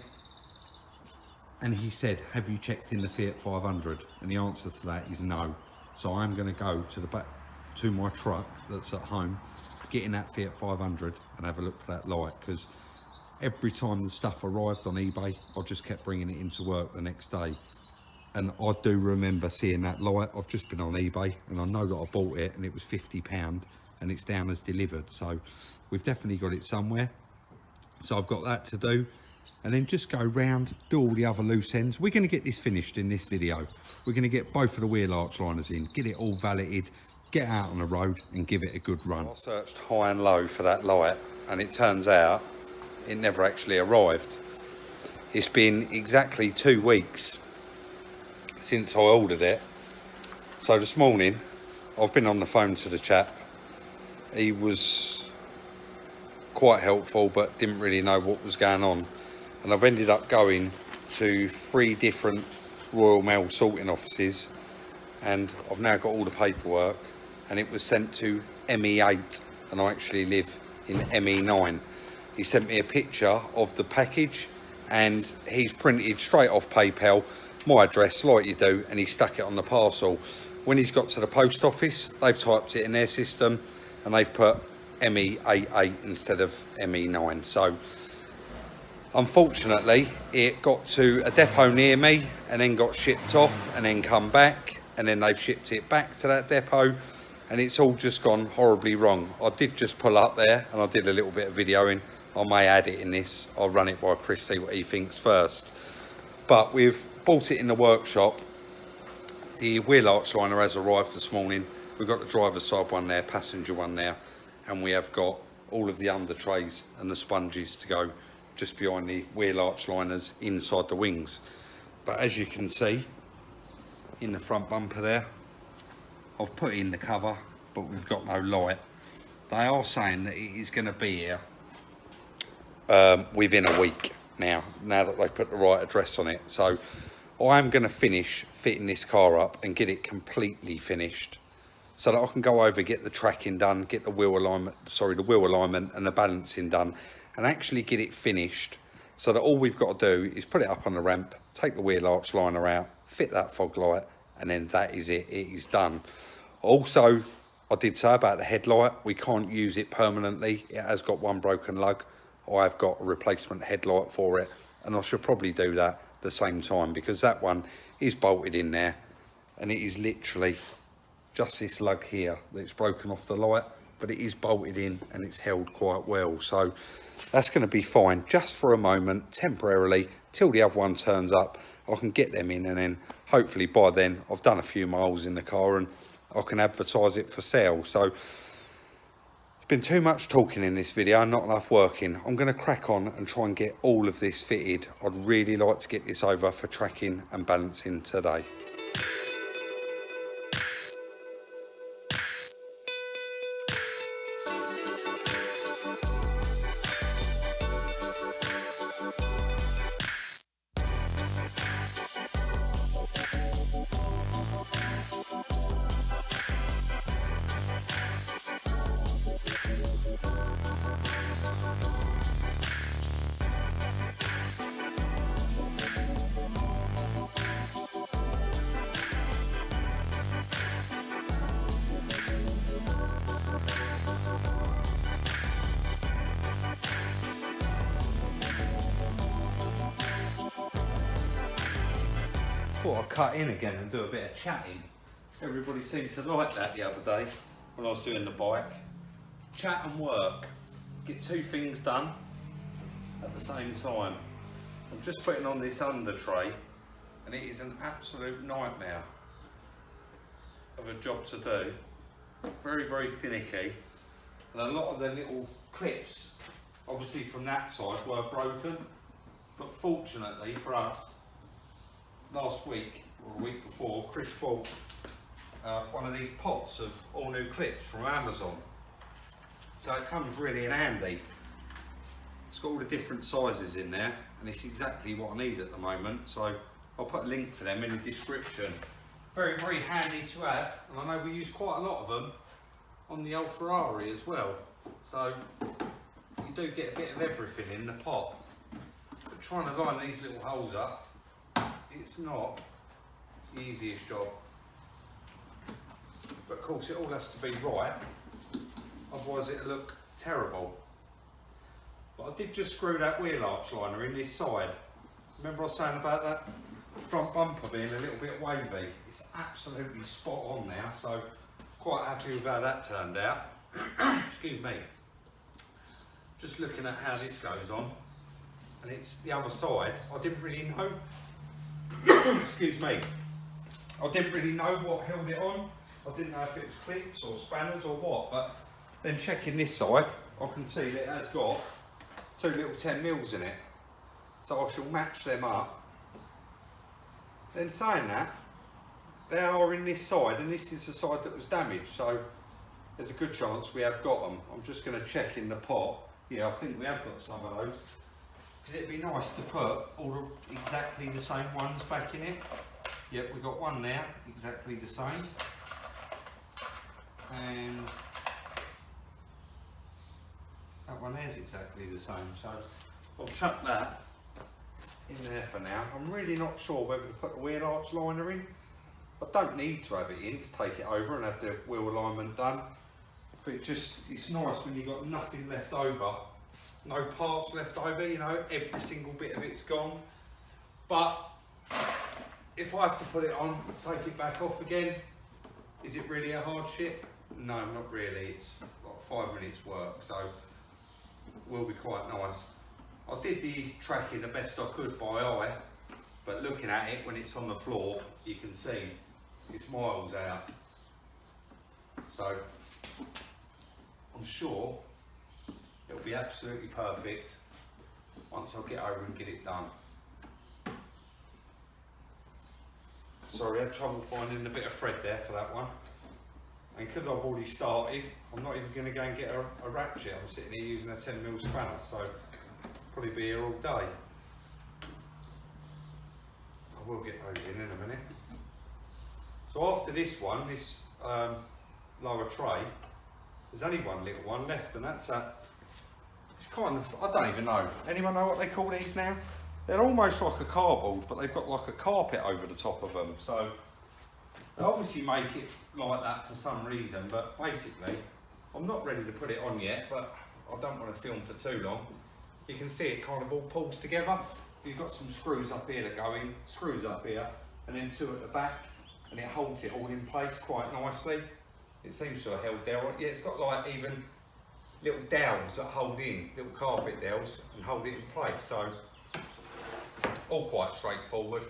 And he said, have you checked in the Fiat 500? And the answer to that is no. So I'm going to go to the back to my truck that's at home, get in that Fiat 500 and have a look for that light, because every time the stuff arrived on eBay, I just kept bringing it into work the next day. And I do remember seeing that light. I've just been on eBay and I know that I bought it and it was £50 and it's down as delivered. So we've definitely got it somewhere. So I've got that to do, and then just go round, do all the other loose ends. We're going to get this finished in this video. We're going to get both of the wheel arch liners in, get it all valeted, get out on the road and give it a good run. I searched high and low for that light, and it turns out it never actually arrived. It's been exactly 2 weeks since I ordered it. So this morning I've been on the phone to the chap. He was quite helpful but didn't really know what was going on, and I've ended up going to 3 different Royal Mail sorting offices, and I've now got all the paperwork, and it was sent to ME8 and I actually live in ME9. He sent me a picture of the package, and he's printed straight off PayPal my address like you do, and he stuck it on the parcel. When he's got to the post office, they've typed it in their system and they've put ME88 instead of ME9. So unfortunately it got to a depot near me and then got shipped off and then come back, and then they've shipped it back to that depot, and it's all just gone horribly wrong. I did just pull up there and I did a little bit of videoing. I may add it in this. I'll run it by Chris, see what he thinks first. But we've bought it in the workshop. The wheel arch liner has arrived this morning. We've got the driver's side one there, passenger one there, and we have got all of the under trays and the sponges to go just behind the wheel arch liners inside the wings. But as you can see in the front bumper there, I've put in the cover, but we've got no light. They are saying that it is going to be here within a week now that they put the right address on it. So I'm going to finish fitting this car up and get it completely finished, so that I can go over, get the tracking done, get the wheel alignment, the wheel alignment and the balancing done, and actually get it finished, so that all we've got to do is put it up on the ramp, take the wheel arch liner out, fit that fog light, and then that is it. It is done. Also, I did say about the headlight, we can't use it permanently. It has got one broken lug. I've got a replacement headlight for it, and I should probably do that at the same time, because that one is bolted in there, and it is literally just this lug here that's broken off the light, but it is bolted in and it's held quite well. So that's going to be fine just for a moment, temporarily, till the other one turns up. I can get them in, and then hopefully by then I've done a few miles in the car and I can advertise it for sale. So been too much talking in this video, not enough working. I'm going to crack on and try and get all of this fitted. I'd really like to get this over for tracking and balancing today. Thought I'd cut in again and do a bit of chatting. Everybody seemed to like that the other day when I was doing the bike. Chat and work. Get 2 things done at the same time. I'm just putting on this under tray, and it is an absolute nightmare of a job to do. Very, very finicky. And a lot of the little clips, obviously from that side, were broken. But fortunately for us, last week or a week before, Chris bought one of these pots of all new clips from Amazon, so it comes really in handy. It's got all the different sizes in there, and it's exactly what I need at the moment, so I'll put a link for them in the description. Very, very handy to have, and I know we use quite a lot of them on the old Ferrari as well, so you do get a bit of everything in the pot. But trying to line these little holes up, it's not the easiest job, but of course it all has to be right, otherwise it'll look terrible. But I did just screw that wheel arch liner in this side. Remember I was saying about that front bumper being a little bit wavy? It's absolutely spot on now, so quite happy with how that turned out. Excuse me. Just looking at how this goes on, and it's the other side. I didn't really know excuse me, I didn't really know what held it on. I didn't know if it was clips or spanners or what, but then checking this side, I can see that it has got 2 little 10mm in it. So I shall match them up. Then saying that, they are in this side, and this is the side that was damaged, so there's a good chance we have got them. I'm just going to check in the pot. Yeah, I think we have got some of those. Because it'd be nice to put all exactly the same ones back in it. Yep, we've got one there, exactly the same. And that one there's exactly the same. So I'll chuck that in there for now. I'm really not sure whether to put the wheel arch liner in. I don't need to have it in to take it over and have the wheel alignment done. But it's nice when you've got nothing left over. No parts left over, you know, every single bit of it's gone. But if I have to put it on, take it back off again, is it really a hardship? No, not really. It's like 5 minutes work, so it will be quite nice. I did the tracking the best I could by eye, but looking at it when it's on the floor, you can see it's miles out. So I'm sure it'll be absolutely perfect once I get over and get it done. Sorry, I had trouble finding a bit of thread there for that one. And because I've already started, I'm not even going to go and get a ratchet. I'm sitting here using a 10mm spanner, so I'll probably be here all day. I will get those in a minute. So after this one, this lower tray, there's only one little one left, and that's that. It's kind of, I don't even know. Anyone know what they call these now? They're almost like a cardboard, but they've got like a carpet over the top of them. So they obviously make it like that for some reason, but basically, I'm not ready to put it on yet, but I don't want to film for too long. You can see it kind of all pulls together. You've got some screws up here that go in, screws up here, and then 2 at the back, and it holds it all in place quite nicely. It seems to have held there. Yeah, it's got like even little dowels that hold in, little carpet dowels, and hold it in place. So all quite straightforward.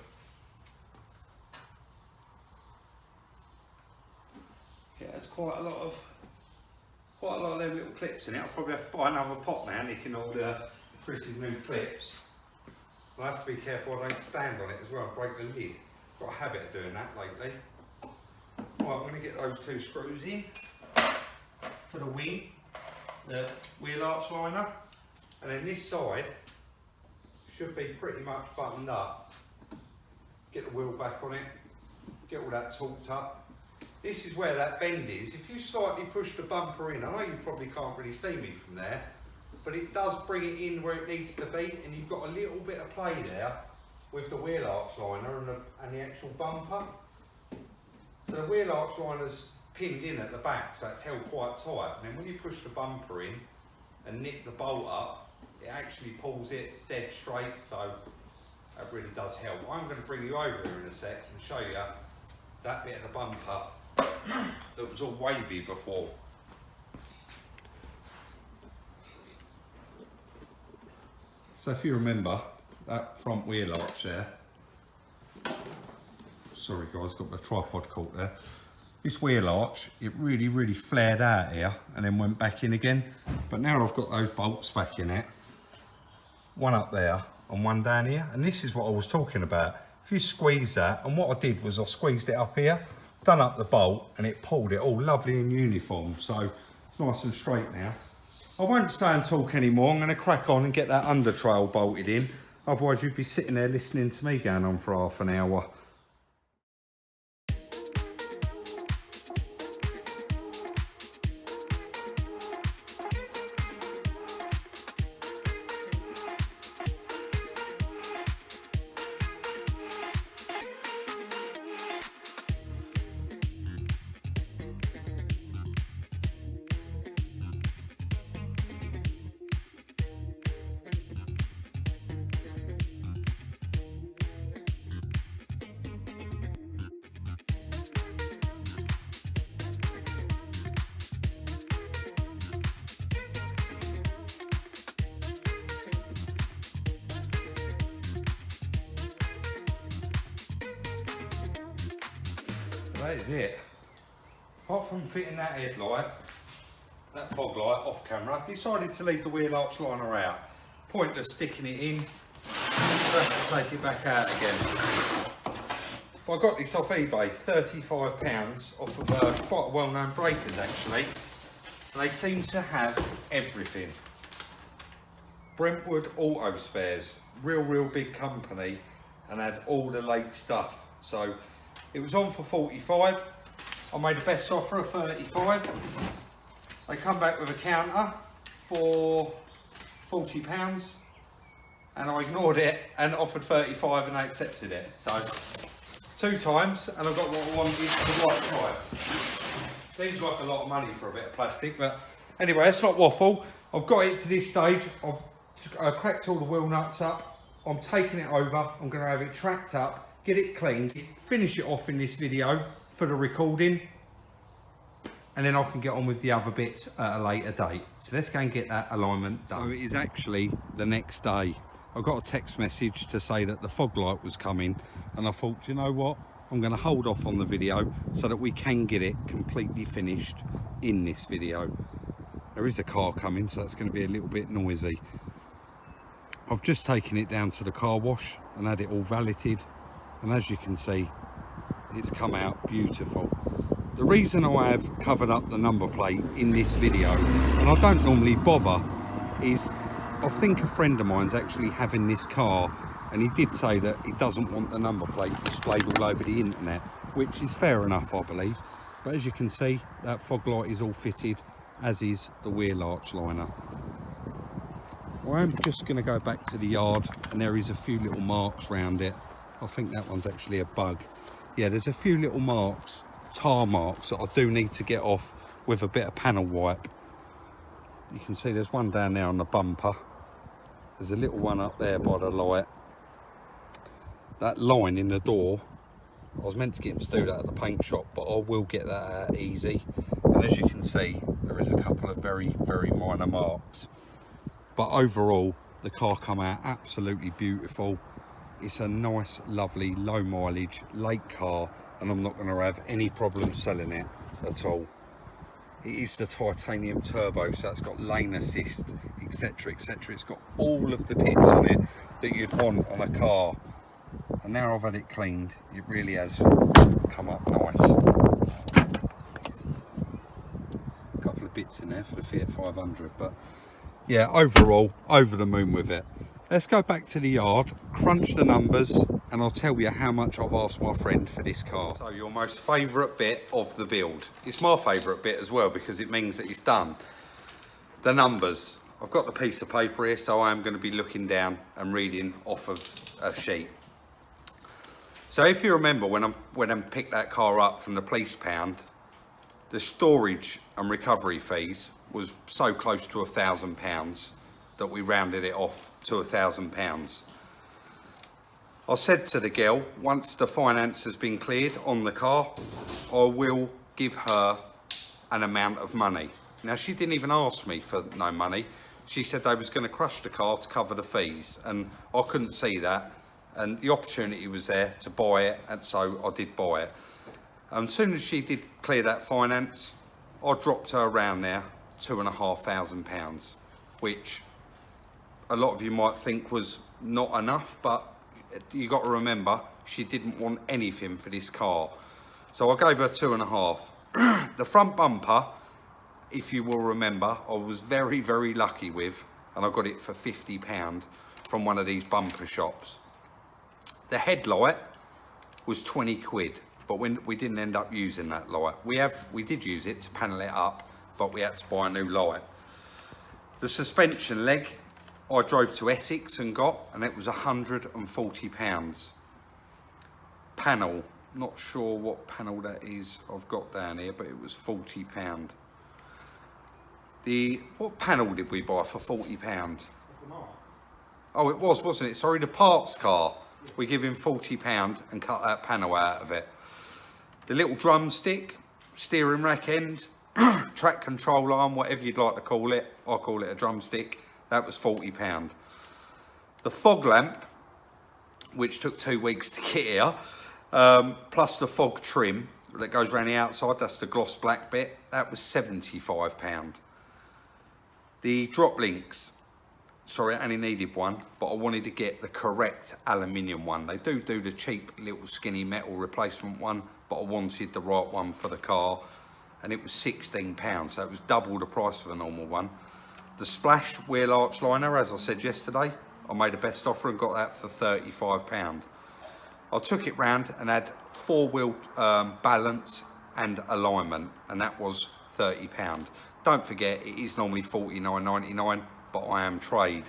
Yeah, there's quite a lot of them little clips in it. I'll probably have to buy another pot now, nicking all the Chris's new clips. I'll have to be careful I don't stand on it as well and break the lid. Got a habit of doing that lately. Right, I'm going to get those 2 screws in for the wing, the wheel arch liner, and then this side should be pretty much buttoned up. Get the wheel back on it, get all that torqued up. This is where that bend is. If you slightly push the bumper in, I know you probably can't really see me from there, but it does bring it in where it needs to be, and you've got a little bit of play there with the wheel arch liner and the actual bumper. So the wheel arch liner's pinned in at the back, so it's held quite tight, and then when you push the bumper in and nick the bolt up, it actually pulls it dead straight, so that really does help. I'm going to bring you over here in a sec and show you that bit of the bumper that was all wavy before. So if you remember that front wheel arch there, sorry guys, got my tripod caught there. This wheel arch, it really flared out here and then went back in again. But now I've got those bolts back in it, one up there and one down here, and this is what I was talking about. If you squeeze that, and what I did was I squeezed it up here, done up the bolt, and it pulled it all lovely and uniform, so it's nice and straight now. I won't stay and talk anymore. I'm going to crack on and get that under trail bolted in, otherwise you'd be sitting there listening to me going on for half an hour. That is it. apart from fitting that headlight, that fog light off camera, I decided to leave the wheel arch liner out. Pointless sticking it in, have to take it back out again. Well, I got this off eBay, £35 off of quite a well-known breakers actually. They seem to have everything. Brentwood Auto Spares, real big company, and had all the late stuff. So it was on for 45. I made a best offer of 35. They come back with a counter for £40, and I ignored it and offered 35, and they accepted it. So 2 times, and I got what I wanted for the right price. Seems like a lot of money for a bit of plastic, but anyway, it's not waffle. I've got it to this stage. I've cracked all the wheel nuts up. I'm taking it over. I'm going to have it tracked up, get it cleaned, finish it off in this video for the recording, and then I can get on with the other bits at a later date. So let's go and get that alignment done. So it is actually the next day. I got a text message to say that the fog light was coming, and I thought, you know what? I'm going to hold off on the video so that we can get it completely finished in this video. There is a car coming, so that's going to be a little bit noisy. I've just taken it down to the car wash and had it all valeted, and as you can see, it's come out beautiful. The reason I have covered up the number plate in this video, and I don't normally bother, is I think a friend of mine's actually having this car, and he did say that he doesn't want the number plate displayed all over the internet, which is fair enough, I believe. But as you can see, that fog light is all fitted, as is the wheel arch liner. Well, I'm just going to go back to the yard, and there is a few little marks around it. I think that one's actually a bug. Yeah, there's a few little marks, tar marks, that I do need to get off with a bit of panel wipe. You can see there's one down there on the bumper. There's a little one up there by the light. That line in the door, I was meant to get him to do that at the paint shop, but I will get that out easy. And as you can see, there is a couple of very minor marks. But overall, the car come out absolutely beautiful. It's a nice, lovely, low mileage, late car, and I'm not going to have any problem selling it at all. It is the titanium turbo, so it's got lane assist, etc, etc. It's got all of the bits on it that you'd want on a car. And now I've had it cleaned, it really has come up nice. A couple of bits in there for the Fiat 500, but yeah, overall, over the moon with it. Let's go back to the yard, crunch the numbers, and I'll tell you how much I've asked my friend for this car. So your most favourite bit of the build. It's my favourite bit as well, because it means that it's done. The numbers. I've got the piece of paper here, so I am going to be looking down and reading off of a sheet. So if you remember when I picked that car up from the police pound, the storage and recovery fees was so close to £1,000 that we rounded it off to £1,000. I said to the girl, once the finance has been cleared on the car, I will give her an amount of money. Now, she didn't even ask me for no money. She said they was going to crush the car to cover the fees, and I couldn't see that, and the opportunity was there to buy it, and so I did buy it. And as soon as she did clear that finance, I dropped her around there £2,500, which a lot of you might think was not enough, but you got to remember, she didn't want anything for this car. So I gave her 2.5. The front bumper, if you will remember, I was very lucky with, and I got it for £50 from one of these bumper shops. The headlight was 20 quid, but when we didn't end up using that light. We did use it to panel it up, but we had to buy a new light. The suspension leg, I drove to Essex and got, and it was £140. Panel, not sure what panel that is I've got down here, but it was £40. What panel did we buy for £40? Oh, it was, wasn't it? Sorry, the parts car. We give him £40 and cut that panel out of it. The little drumstick, steering rack end, track control arm, whatever you'd like to call it. I call it a drumstick. That was £40. The fog lamp, which took 2 weeks to get here, plus the fog trim, that goes around the outside, that's the gloss black bit, that was £75. The drop links, sorry, I only needed one, but I wanted to get the correct aluminium one. They do the cheap little skinny metal replacement one, but I wanted the right one for the car, and it was £16, so it was double the price of a normal one. The splash wheel arch liner, as I said yesterday, I made a best offer and got that for £35. I took it round and had four-wheel balance and alignment, and that was £30. Don't forget, it is normally $49.99, but I am trade.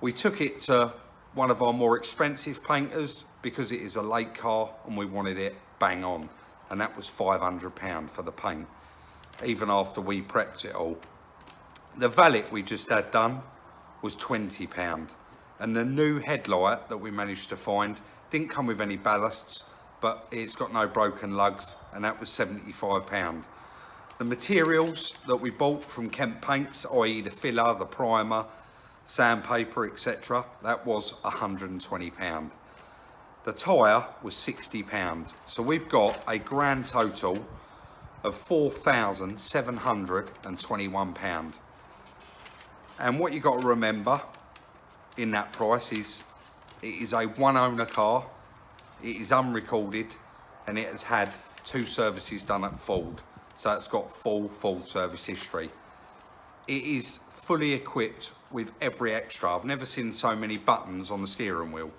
We took it to one of our more expensive painters because it is a late car and we wanted it bang on, and that was £500 for the paint, even after we prepped it all. The valet we just had done was £20, and the new headlight that we managed to find didn't come with any ballasts, but it's got no broken lugs, and that was £75. The materials that we bought from Kent Paints, i.e. the filler, the primer, sandpaper, etc., that was £120. The tyre was £60. So we've got a grand total of £4,721. And what you got to remember in that price is it is a one owner car, it is unrecorded, and it has had 2 services done at Ford. So it's got full service history. It is fully equipped with every extra. I've never seen so many buttons on the steering wheel.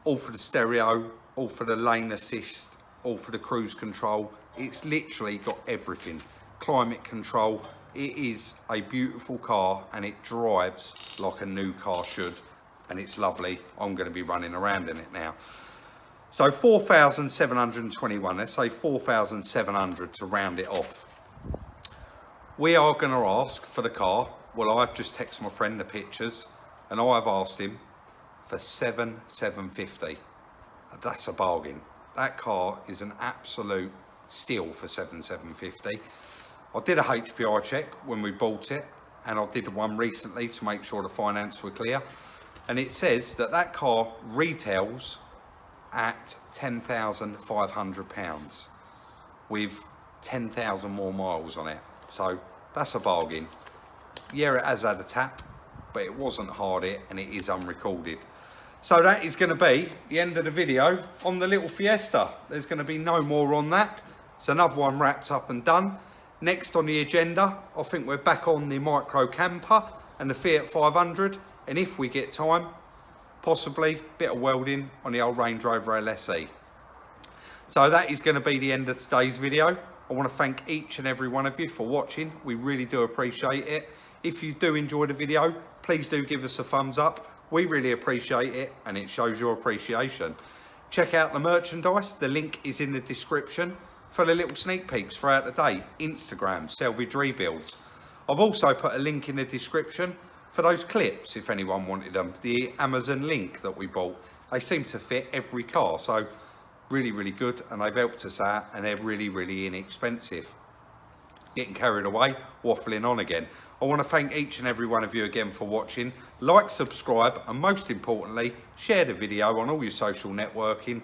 All for the stereo, all for the lane assist, all for the cruise control. It's literally got everything. Climate control. It is a beautiful car and it drives like a new car should, and it's lovely. I'm going to be running around in it now. So 4,721, let's say 4,700 to round it off. We are going to ask for the car. Well, I've just texted my friend the pictures and I've asked him for 7,750. That's a bargain. That car is an absolute steal for 7,750. I did a HPI check when we bought it, and I did one recently to make sure the finance were clear. And it says that that car retails at £10,500 with 10,000 more miles on it. So that's a bargain. Yeah, it has had a tap, but it wasn't hard hit and it is unrecorded. So that is going to be the end of the video on the little Fiesta. There's going to be no more on that. It's another one wrapped up and done. Next on the agenda, I think we're back on the micro camper and the Fiat 500. And if we get time, possibly a bit of welding on the old Range Rover LSE. So that is going to be the end of today's video. I want to thank each and every one of you for watching. We really do appreciate it. If you do enjoy the video, please do give us a thumbs up. We really appreciate it and it shows your appreciation. Check out the merchandise. The link is in the description for the little sneak peeks throughout the day. Instagram, Salvage Rebuilds. I've also put a link in the description for those clips if anyone wanted them. The Amazon link that we bought. They seem to fit every car, so really good, and they've helped us out, and they're really inexpensive. Getting carried away, waffling on again. I want to thank each and every one of you again for watching. Like, subscribe, and most importantly, share the video on all your social networking.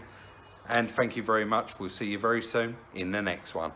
And thank you very much. We'll see you very soon in the next one.